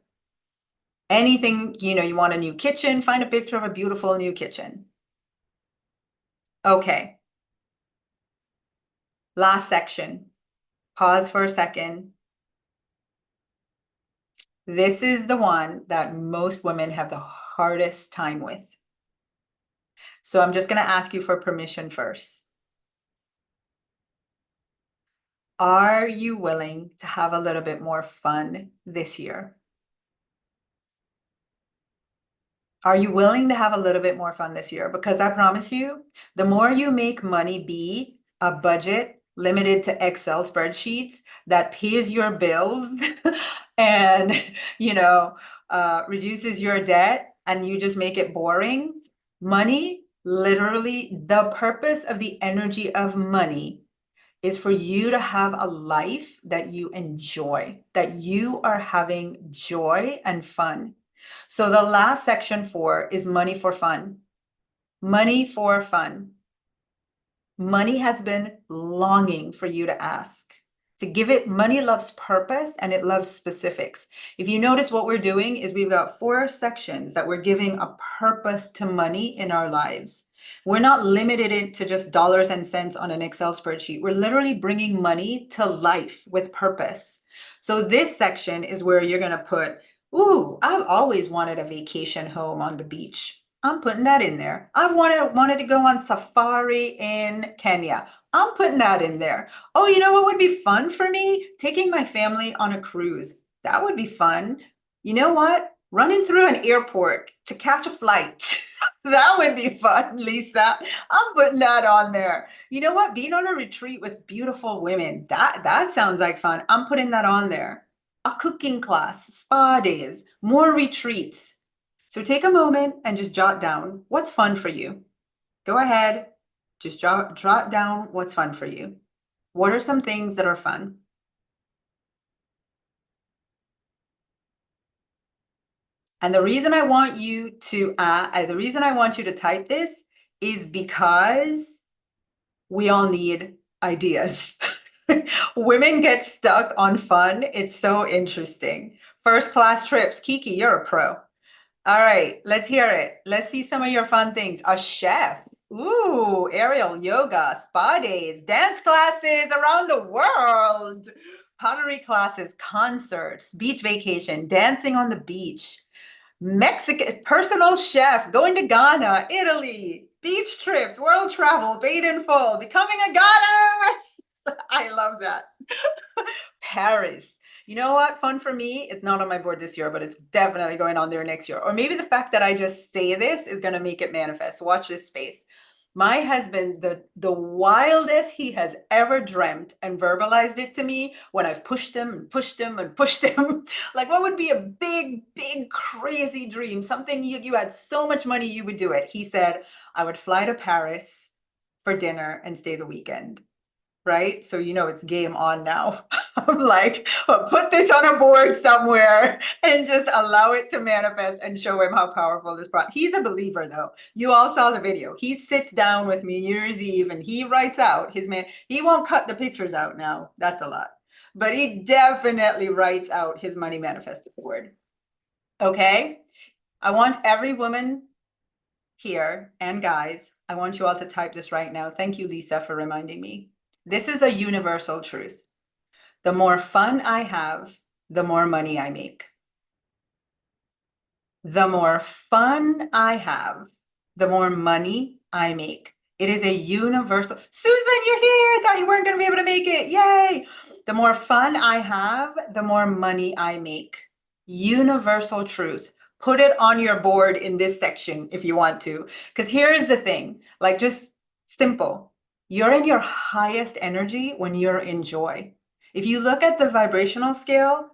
[SPEAKER 1] Anything, you want a new kitchen, find a picture of a beautiful new kitchen. Okay. Last section. Pause for a second. This is the one that most women have the hardest time with. So I'm just going to ask you for permission first. Are you willing to have a little bit more fun this year? Are you willing to have a little bit more fun this year? Because I promise you, the more you make money be a budget limited to Excel spreadsheets that pays your bills and, you know, reduces your debt and you just make it boring, money, literally, the purpose of the energy of money is for you to have a life that you enjoy, that you are having joy and fun. So the last section 4 is money for fun. Money for fun. Money has been longing for you to ask. To give it, money loves purpose and it loves specifics. If you notice what we're doing is we've got 4 sections that we're giving a purpose to money in our lives. We're not limited it to just dollars and cents on an Excel spreadsheet. We're literally bringing money to life with purpose. So this section is where you're going to put, ooh, I've always wanted a vacation home on the beach. I'm putting that in there. I wanted to go on safari in Kenya. I'm putting that in there. Oh, you know what would be fun for me? Taking my family on a cruise. That would be fun. You know what? Running through an airport to catch a flight. That would be fun, Lisa. I'm putting that on there. You know what? Being on a retreat with beautiful women. That sounds like fun. I'm putting that on there. A cooking class, spa days, more retreats. So take a moment and just jot down what's fun for you. Go ahead, just jot down what's fun for you. What are some things that are fun? And the reason I want you to type this is because we all need ideas. Women get stuck on fun. It's so interesting. First class trips. Kiki, you're a pro. All right, let's hear it. Let's see some of your fun things. A chef. Ooh, aerial yoga, spa days, dance classes around the world, pottery classes, concerts, beach vacation, dancing on the beach, Mexican personal chef, going to Ghana, Italy, beach trips, world travel, paid in full, becoming a goddess. I love that. Paris. You know what? Fun for me. It's not on my board this year, but it's definitely going on there next year. Or maybe the fact that I just say this is going to make it manifest. Watch this space. My husband, the wildest he has ever dreamt and verbalized it to me when I've pushed him and pushed him and pushed him. Like, what would be a big, big, crazy dream? Something you had so much money you would do it. He said, I would fly to Paris for dinner and stay the weekend. Right? So, you know, it's game on now. I'm like, put this on a board somewhere and just allow it to manifest and show him how powerful this product. He's a believer though. You all saw the video. He sits down with me New Year's Eve and he writes out his man. He won't cut the pictures out now. That's a lot. But he definitely writes out his money manifesto board. Okay? I want every woman here and guys, I want you all to type this right now. Thank you, Lisa, for reminding me. This is a universal truth. The more fun I have, the more money I make. The more fun I have, the more money I make. It is a universal. Susan, you're here. Thought you weren't going to be able to make it. Yay. The more fun I have, the more money I make. Universal truth. Put it on your board in this section if you want to. Because here's the thing, like just simple. You're in your highest energy when you're in joy. If you look at the vibrational scale,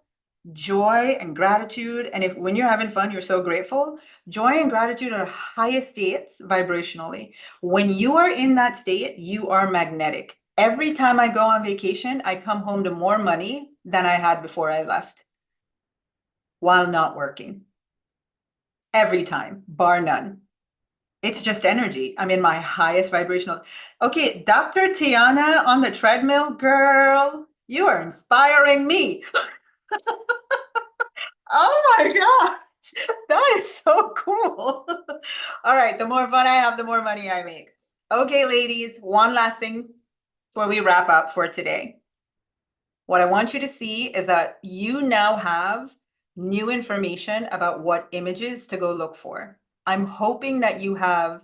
[SPEAKER 1] joy and gratitude, and if when you're having fun, you're so grateful, joy and gratitude are highest states vibrationally. When you are in that state, you are magnetic. Every time I go on vacation, I come home to more money than I had before I left while not working. Every time, bar none. It's just energy. I'm in my highest vibrational. Okay, Dr. Tiana on the treadmill, girl, you are inspiring me. Oh my gosh, that is so cool. All right, the more fun I have, the more money I make. Okay, ladies, one last thing before we wrap up for today. What I want you to see is that you now have new information about what images to go look for. I'm hoping that you have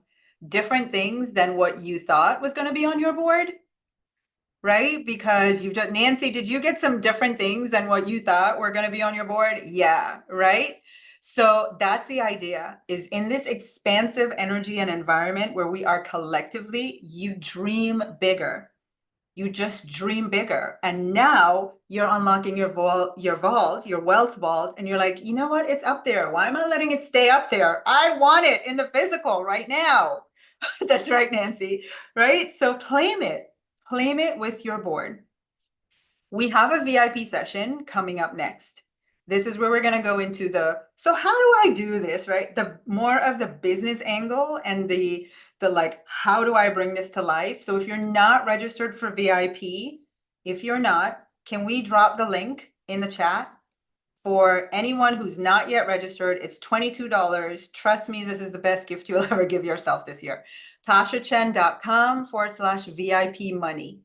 [SPEAKER 1] different things than what you thought was going to be on your board, right? Because you've just, Nancy, did you get some different things than what you thought were going to be on your board? Yeah, right? So that's the idea, is in this expansive energy and environment where we are collectively, you dream bigger. You just dream bigger. And now you're unlocking your vault, your wealth vault, and you're like, you know what? It's up there. Why am I letting it stay up there? I want it in the physical right now. That's right, Nancy. Right? So claim it. Claim it with your board. We have a VIP session coming up next. This is where we're going to go into so how do I do this, right? The more of the business angle and the like, how do I bring this to life? So if you're not registered for VIP, if you're not, can we drop the link in the chat? For anyone who's not yet registered, it's $22. Trust me, this is the best gift you'll ever give yourself this year. tashachen.com/VIP money.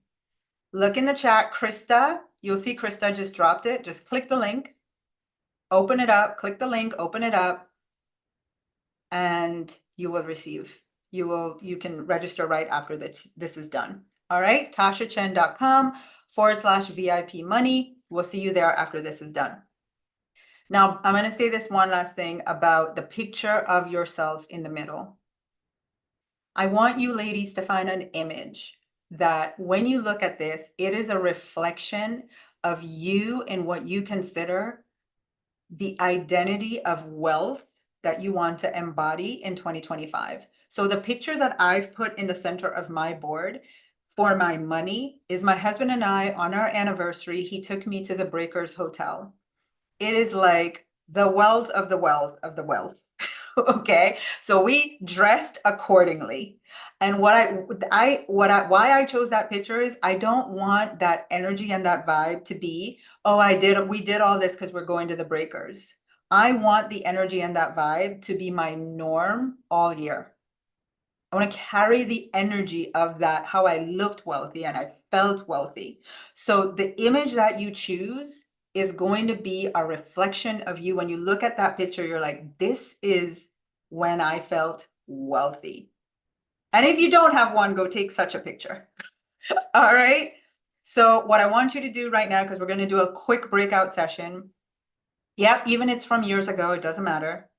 [SPEAKER 1] Look in the chat, Krista. You'll see Krista just dropped it. Just click the link, open it up, click the link, open it up, and you will receive. You can register right after this is done. All right, tashachen.com/VIP money. We'll see you there after this is done. Now, I'm going to say this one last thing about the picture of yourself in the middle. I want you ladies to find an image that when you look at this, it is a reflection of you and what you consider the identity of wealth that you want to embody in 2025. So the picture that I've put in the center of my board for my money is my husband and I on our anniversary. He took me to the Breakers Hotel. It is like the wealth of the wealth of the wealth. Okay, so we dressed accordingly. And why I chose that picture is I don't want that energy and that vibe to be, oh, we did all this because we're going to the Breakers. I want the energy and that vibe to be my norm all year. I want to carry the energy of that, how I looked wealthy and I felt wealthy. So the image that you choose is going to be a reflection of you. When you look at that picture, you're like, this is when I felt wealthy. And if you don't have one, go take such a picture. All right. So what I want you to do right now, because we're going to do a quick breakout session. Yep, even it's from years ago, it doesn't matter.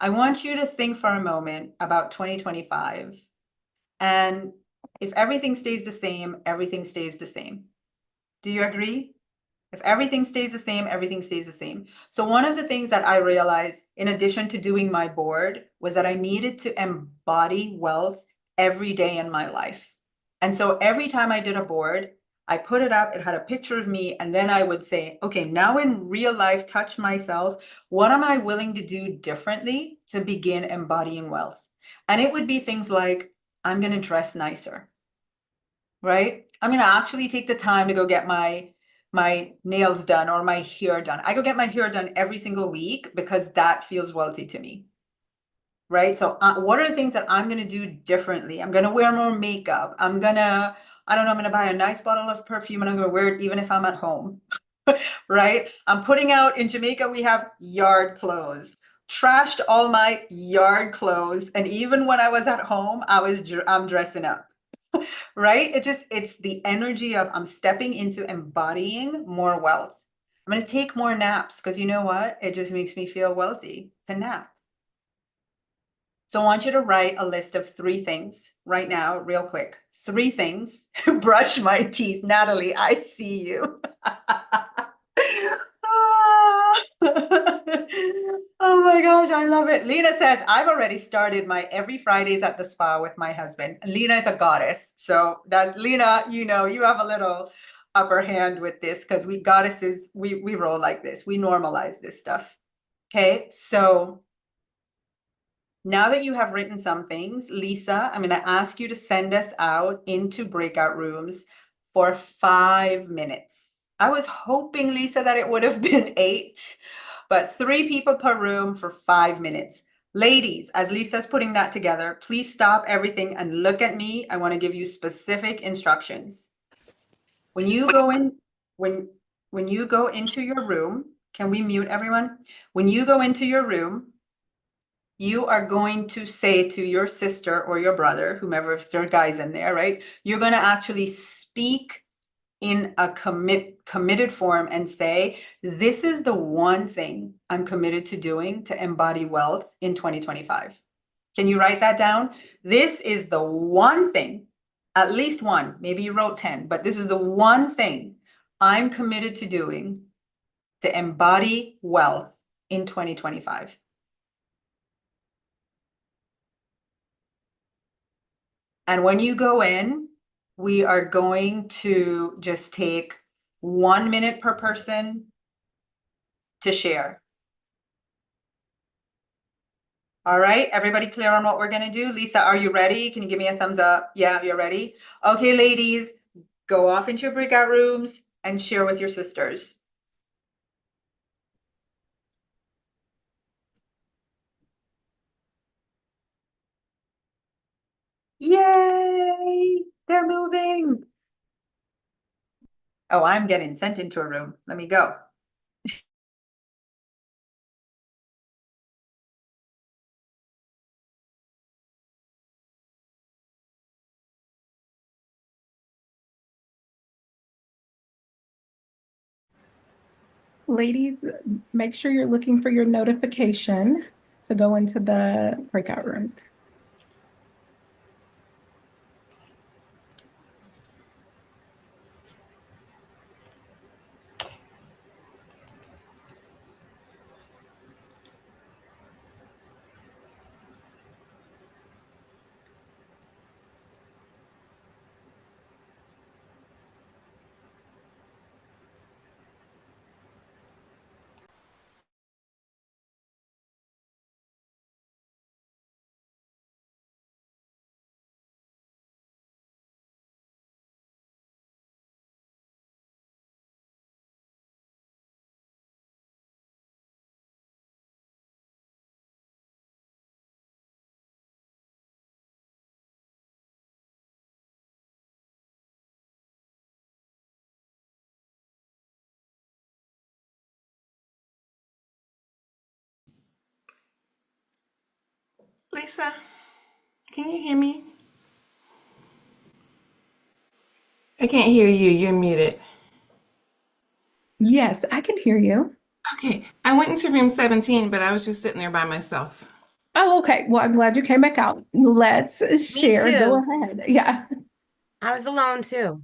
[SPEAKER 1] I want you to think for a moment about 2025. And if everything stays the same, everything stays the same. Do you agree? If everything stays the same, everything stays the same. So one of the things that I realized in addition to doing my board was that I needed to embody wealth every day in my life. And so every time I did a board, I put it up, it had a picture of me, and then I would say, okay, now in real life, touch myself. What am I willing to do differently to begin embodying wealth? And it would be things like, I'm going to dress nicer, right? I'm going to actually take the time to go get my nails done or my hair done. I go get my hair done every single week because that feels wealthy to me. Right? So what are the things that I'm going to do differently? I'm going to wear more makeup. I don't know, I'm going to buy a nice bottle of perfume and I'm going to wear it even if I'm at home. Right? I'm putting out in Jamaica, we have yard clothes. Trashed all my yard clothes. And even when I was at home, I'm dressing up. Right? It's the energy of I'm stepping into embodying more wealth. I'm going to take more naps because you know what? It just makes me feel wealthy to nap. So I want you to write a list of 3 things right now, real quick. 3 things. Brush my teeth. Natalie, I see you. Oh my gosh, I love it. Lena says, I've already started my every Fridays at the spa with my husband. Lena is a goddess. So that's Lena, you know, you have a little upper hand with this because we goddesses, we roll like this. We normalize this stuff. Okay, so now that you have written some things, Lisa, I'm going to ask you to send us out into breakout rooms for 5 minutes. I was hoping, Lisa, that it would have been 8, but 3 people per room for 5 minutes. Ladies, as Lisa's putting that together, please stop everything and look at me. I want to give you specific instructions. When you go in, when you go into your room, can we mute everyone? When you go into your room, you are going to say to your sister or your brother, whomever, if there are guys in there, right? You're going to actually speak in a committed form and say, this is the one thing I'm committed to doing to embody wealth in 2025. Can you write that down? This is the one thing, at least one, maybe you wrote 10, but this is the one thing I'm committed to doing to embody wealth in 2025. And when you go in, we are going to just take 1 minute per person to share. All right, everybody clear on what we're gonna do? Lisa, are you ready? Can you give me a thumbs up? Yeah, you're ready? Okay, ladies, go off into your breakout rooms and share with your sisters. Yay, they're moving. Oh, I'm getting sent into a room. Let me go.
[SPEAKER 2] Ladies, make sure you're looking for your notification to go into the breakout rooms.
[SPEAKER 3] Lisa, can you hear me? I can't hear you. You're muted.
[SPEAKER 2] Yes, I can hear you.
[SPEAKER 3] Okay, I went into room 17, but I was just sitting there by myself.
[SPEAKER 2] Oh, okay. Well, I'm glad you came back out. Let's
[SPEAKER 4] Me
[SPEAKER 2] share. Go
[SPEAKER 4] too.
[SPEAKER 2] ahead. Yeah.
[SPEAKER 4] I was alone too.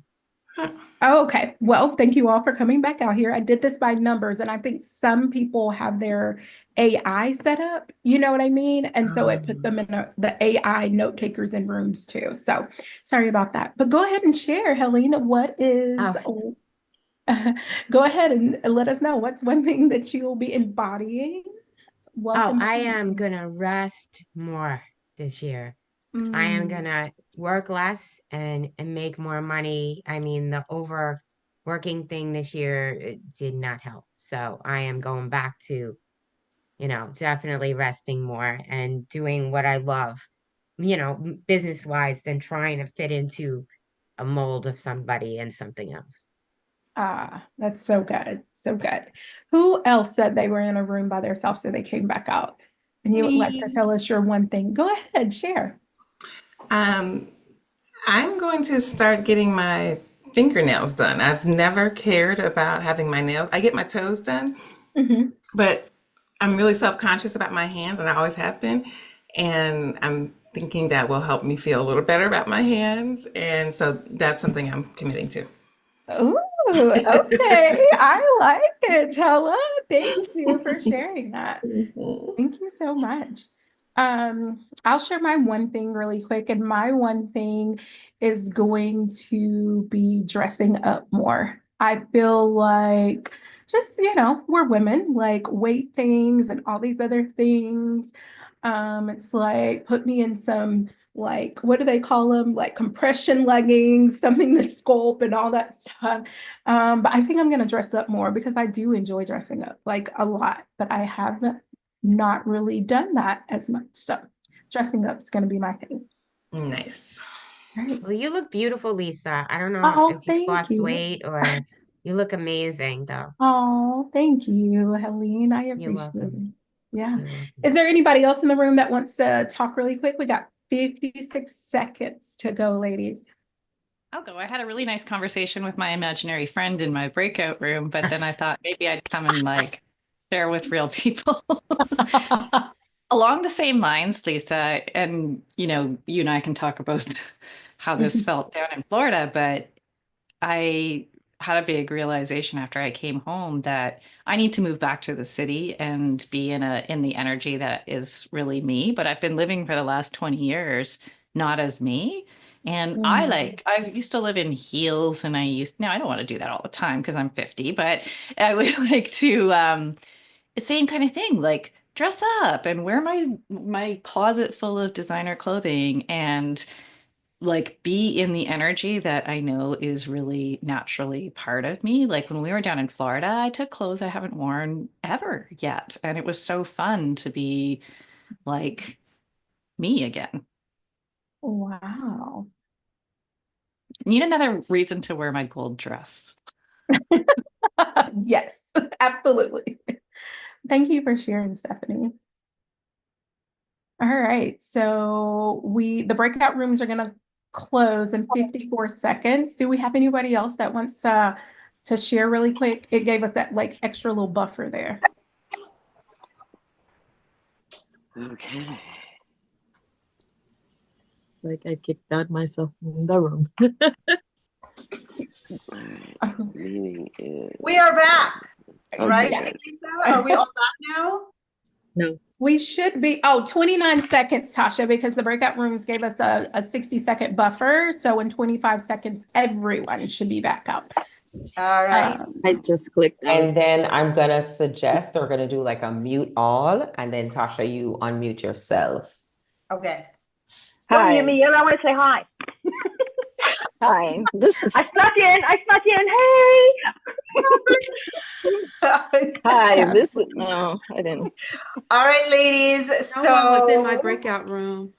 [SPEAKER 2] Oh, okay. Well, thank you all for coming back out here. I did this by numbers, and I think some people have their AI set up. You know what I mean? And so it put them in the AI note takers in rooms too. So sorry about that. But go ahead and share, Helena. What is,
[SPEAKER 4] Oh,
[SPEAKER 2] go ahead and let us know what's one thing that you will be embodying wealth
[SPEAKER 4] oh,
[SPEAKER 2] and
[SPEAKER 4] I
[SPEAKER 2] money.
[SPEAKER 4] am gonna rest more this year. I am
[SPEAKER 2] Mm,
[SPEAKER 4] gonna work less and make more money. I mean, the overworking thing this year it did not help. So I am going back to, definitely resting more and doing what I love, business wise, than trying to fit into a mold of somebody and something else.
[SPEAKER 2] that's so good. So good. Who else said they were in a room by themselves so they came back out? And you would like to
[SPEAKER 3] Me.
[SPEAKER 2] tell us your one thing. Go ahead, share.
[SPEAKER 3] Um, I'm going to start getting my fingernails done. I've never cared about having my nails. I get my toes done,
[SPEAKER 2] Mhm.
[SPEAKER 3] but I'm really self-conscious about my hands, and I always have been. And I'm thinking that will help me feel a little better about my hands. And so that's something I'm committing to.
[SPEAKER 2] Ooh, okay. I like it, Chella. Thank you for sharing that.
[SPEAKER 3] Mhm.
[SPEAKER 2] Thank you so much. I'll share my one thing really quick, and my one thing is going to be dressing up more. I feel like just, we're women, like weight things and all these other things. It's like put me in some like what do they call them? Like compression leggings, something to sculpt and all that stuff. But I think I'm gonna dress up more because I do enjoy dressing up like a lot, but I haven't not really done that as much. So dressing up is going to be my thing.
[SPEAKER 3] Nice.
[SPEAKER 2] All right.
[SPEAKER 4] Well, you look beautiful, Lisa. I don't know
[SPEAKER 2] Oh,
[SPEAKER 4] if you've
[SPEAKER 2] thank
[SPEAKER 4] lost
[SPEAKER 2] you.
[SPEAKER 4] weight or, You look amazing, though.
[SPEAKER 2] Oh, thank you, Helene. I
[SPEAKER 4] You're
[SPEAKER 2] appreciate it.
[SPEAKER 4] welcome.
[SPEAKER 2] Yeah.
[SPEAKER 4] You're welcome.
[SPEAKER 2] Is there anybody else in the room that wants to talk really quick? We got 56 seconds to go, ladies.
[SPEAKER 5] I'll go. I had a really nice conversation with my imaginary friend in my breakout room, but then I thought maybe I'd come and like share with real people. Along the same lines, Lisa, and you and I can talk about how this felt down in Florida, but I had a big realization after I came home that I need to move back to the city and be in the energy that is really me. But I've been living for the last 20 years not as me. And I used to live in heels and now I don't want to do that all the time because I'm 50, but I would like to same kind of thing, like dress up and wear my closet full of designer clothing and like be in the energy that I know is really naturally part of me. Like when we were down in Florida, I took clothes I haven't worn ever yet. And it was so fun to be like me again.
[SPEAKER 2] Wow.
[SPEAKER 5] Need another reason to wear my gold dress.
[SPEAKER 2] Yes, absolutely. Thank you for sharing, Stephanie. All right, so the breakout rooms are gonna close in 54 seconds. Do we have anybody else that wants to share really quick? It gave us that like extra little buffer there.
[SPEAKER 6] Okay. Like I kicked out myself from the room. All right. Meaning is.
[SPEAKER 1] We are back, right,
[SPEAKER 2] Yes.
[SPEAKER 1] Lisa? Are we all back now?
[SPEAKER 6] No.
[SPEAKER 2] We should be, 29 seconds, Tasha, because the breakout rooms gave us a 60-second buffer. So in 25 seconds, everyone should be back up.
[SPEAKER 1] All right.
[SPEAKER 6] I just clicked out.
[SPEAKER 7] And then I'm gonna suggest we're gonna do like a mute all, and then Tasha, you unmute yourself.
[SPEAKER 1] Okay.
[SPEAKER 8] Don't mute me. I want to say hi.
[SPEAKER 6] Hi. This is
[SPEAKER 8] I snuck in. Hey.
[SPEAKER 6] hi. This is no, I didn't.
[SPEAKER 1] All right, ladies.
[SPEAKER 9] No one was in my
[SPEAKER 1] So
[SPEAKER 9] breakout room.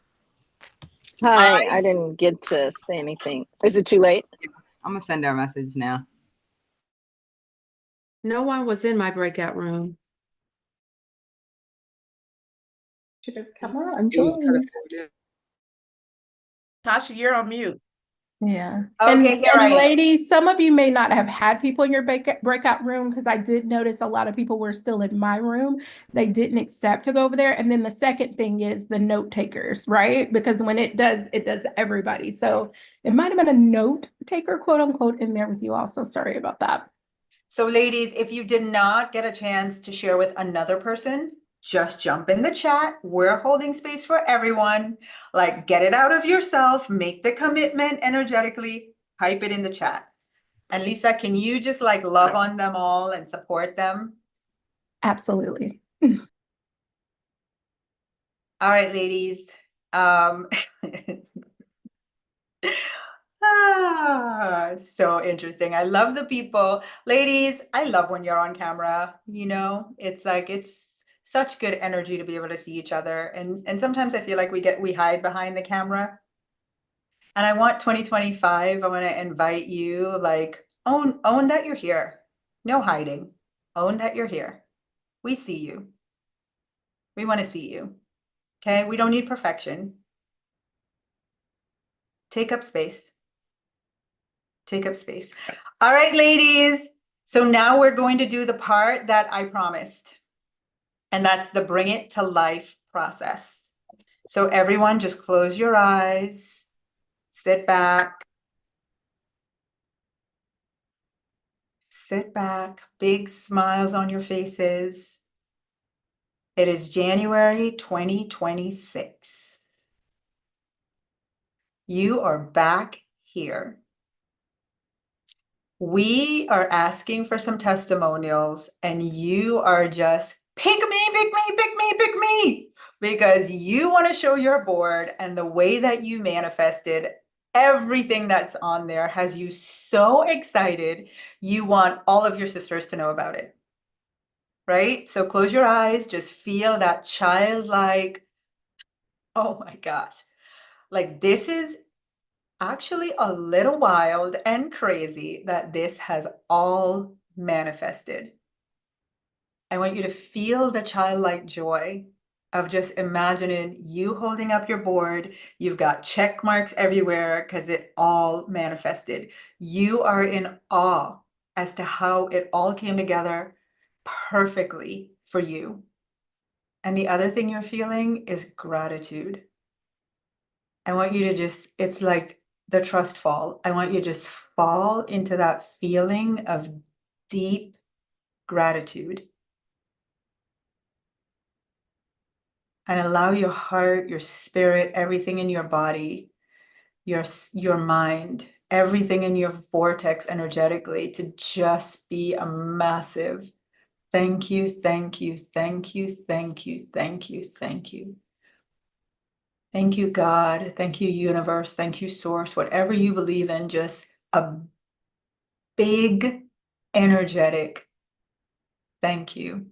[SPEAKER 6] Hi, I didn't get to say anything. Is it too late?
[SPEAKER 10] I'm gonna send her a message now.
[SPEAKER 9] No one was in my breakout room.
[SPEAKER 2] Should have come on.
[SPEAKER 11] Tasha, you're on mute.
[SPEAKER 2] Yeah.
[SPEAKER 1] Okay,
[SPEAKER 2] and,
[SPEAKER 1] here I
[SPEAKER 2] and
[SPEAKER 1] am.
[SPEAKER 2] ladies, some of you may not have had people in your breakout room because I did notice a lot of people were still in my room. They didn't accept to go over there. And then the second thing is the note takers, right? Because when it does everybody. So it might have been a note taker, quote unquote, in there with you also. Sorry about that.
[SPEAKER 1] So ladies, if you did not get a chance to share with another person, just jump in the chat. We're holding space for everyone. Like, get it out of yourself, make the commitment energetically, type it in the chat. And Lisa, can you just like love on them all and support them?
[SPEAKER 2] Absolutely.
[SPEAKER 1] All right, ladies. So interesting. I love the people. Ladies, I love when you're on camera, it's like it's such good energy to be able to see each other. And sometimes I feel like we hide behind the camera. And I want 2025, I want to invite you, like, own that you're here. No hiding. Own that you're here. We see you. We want to see you. Okay? We don't need perfection. Take up space. Take up space. All right, ladies. So now we're going to do the part that I promised. And that's the bring it to life process. So everyone just close your eyes, sit back. Sit back, big smiles on your faces. It is January 2026. You are back here. We are asking for some testimonials and you are just pick me, because you want to show your board and the way that you manifested everything that's on there has you so excited. You want all of your sisters to know about it, right? So close your eyes, just feel that childlike, oh my gosh, like this is actually a little wild and crazy that this has all manifested. I want you to feel the childlike joy of just imagining you holding up your board. You've got check marks everywhere because it all manifested. You are in awe as to how it all came together perfectly for you. And the other thing you're feeling is gratitude. I want you to just, it's like the trust fall. I want you to just fall into that feeling of deep gratitude. And allow your heart, your spirit, everything in your body, your mind, everything in your vortex energetically to just be a massive thank you, thank you, thank you, thank you, thank you, thank you. Thank you, God. Thank you, universe. Thank you, source. Whatever you believe in, just a big, energetic thank you.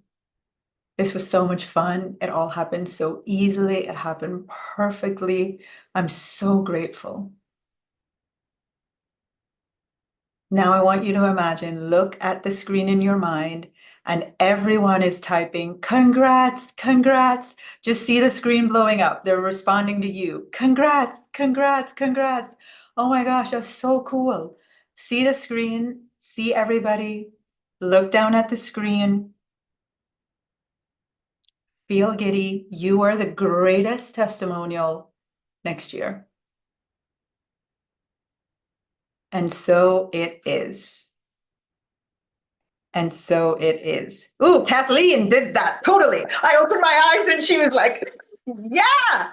[SPEAKER 1] This was so much fun. It all happened so easily. It happened perfectly. I'm so grateful. Now I want you to imagine, look at the screen in your mind, and everyone is typing, congrats, congrats. Just see the screen blowing up. They're responding to you. Congrats, congrats, congrats. Oh my gosh, that's so cool. See the screen, see everybody, look down at the screen. Feel giddy. You are the greatest testimonial next year. And so it is. And so it is. Ooh, Kathleen did that. Totally. I opened my eyes and she was like, yeah.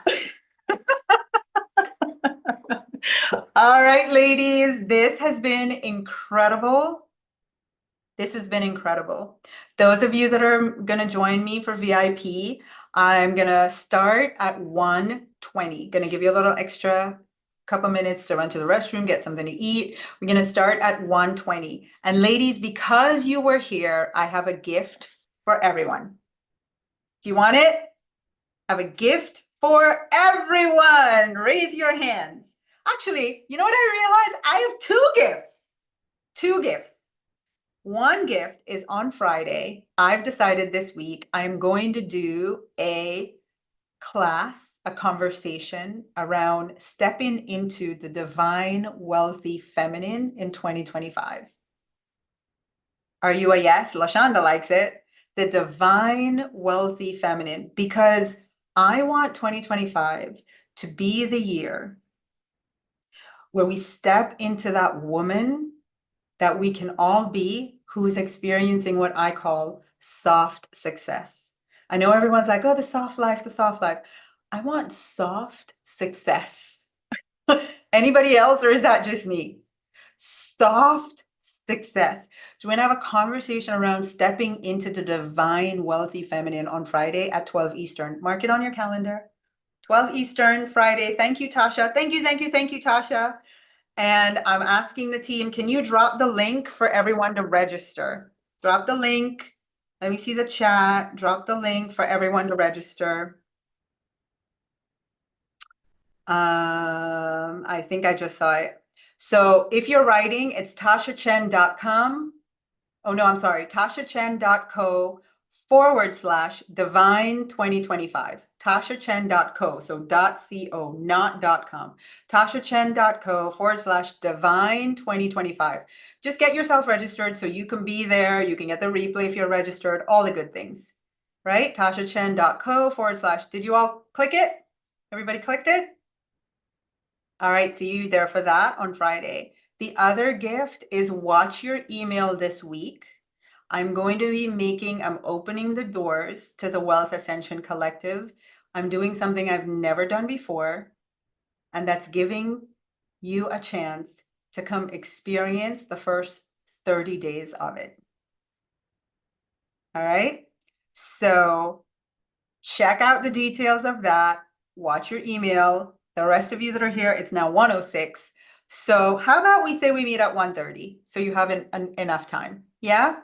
[SPEAKER 1] All right, ladies, this has been incredible. This has been incredible. Those of you that are going to join me for VIP, I'm going to start at 1:20. Going to give you a little extra couple minutes to run to the restroom, get something to eat. We're going to start at 1:20. And ladies, because you were here, I have a gift for everyone. Do you want it? I have a gift for everyone. Raise your hands. Actually, you know what I realized? I have two gifts. Two gifts. One gift is on Friday. I've decided this week I'm going to do a class, a conversation around stepping into the divine, wealthy feminine in 2025. Are you a yes? LaShonda likes it. The divine, wealthy feminine, because I want 2025 to be the year where we step into that woman that we can all be who is experiencing what I call soft success. I know everyone's like, oh, the soft life, the soft life. I want soft success. Anybody else, or is that just me? Soft success. So we're gonna have a conversation around stepping into the divine, wealthy feminine on Friday at 12 Eastern. Mark it on your calendar. 12 Eastern, Friday. Thank you, Tasha. Thank you, thank you, thank you, Tasha. And I'm asking the team, can you drop the link for everyone to register? Drop the link. Let me see the chat. Drop the link for everyone to register. I think I just saw it. So if you're writing, it's tashachen.com. Oh no, I'm sorry. tashachen.co/divine 2025. tashachen.co, so .co, not .com. tashachen.co/divine 2025. Just get yourself registered so you can be there. You can get the replay if you're registered, all the good things, right? tashachen.co/ did you all click it? Everybody clicked it? All right, see you there for that on Friday. The other gift is watch your email this week. I'm going to be I'm opening the doors to the Wealth Ascension Collective. I'm doing something I've never done before, and that's giving you a chance to come experience the first 30 days of it. All right, so check out the details of that. Watch your email. The rest of you that are here, it's now 1:06. So how about we say we meet at 1:30 so you have enough time? Yeah?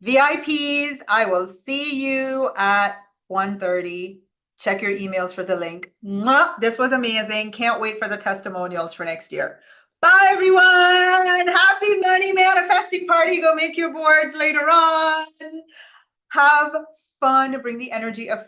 [SPEAKER 1] VIPs, I will see you at 1:30. Check your emails for the link. Mwah! This was amazing. Can't wait for the testimonials for next year. Bye, everyone. Happy money manifesting party. Go make your boards later on. Have fun. Bring the energy of fun.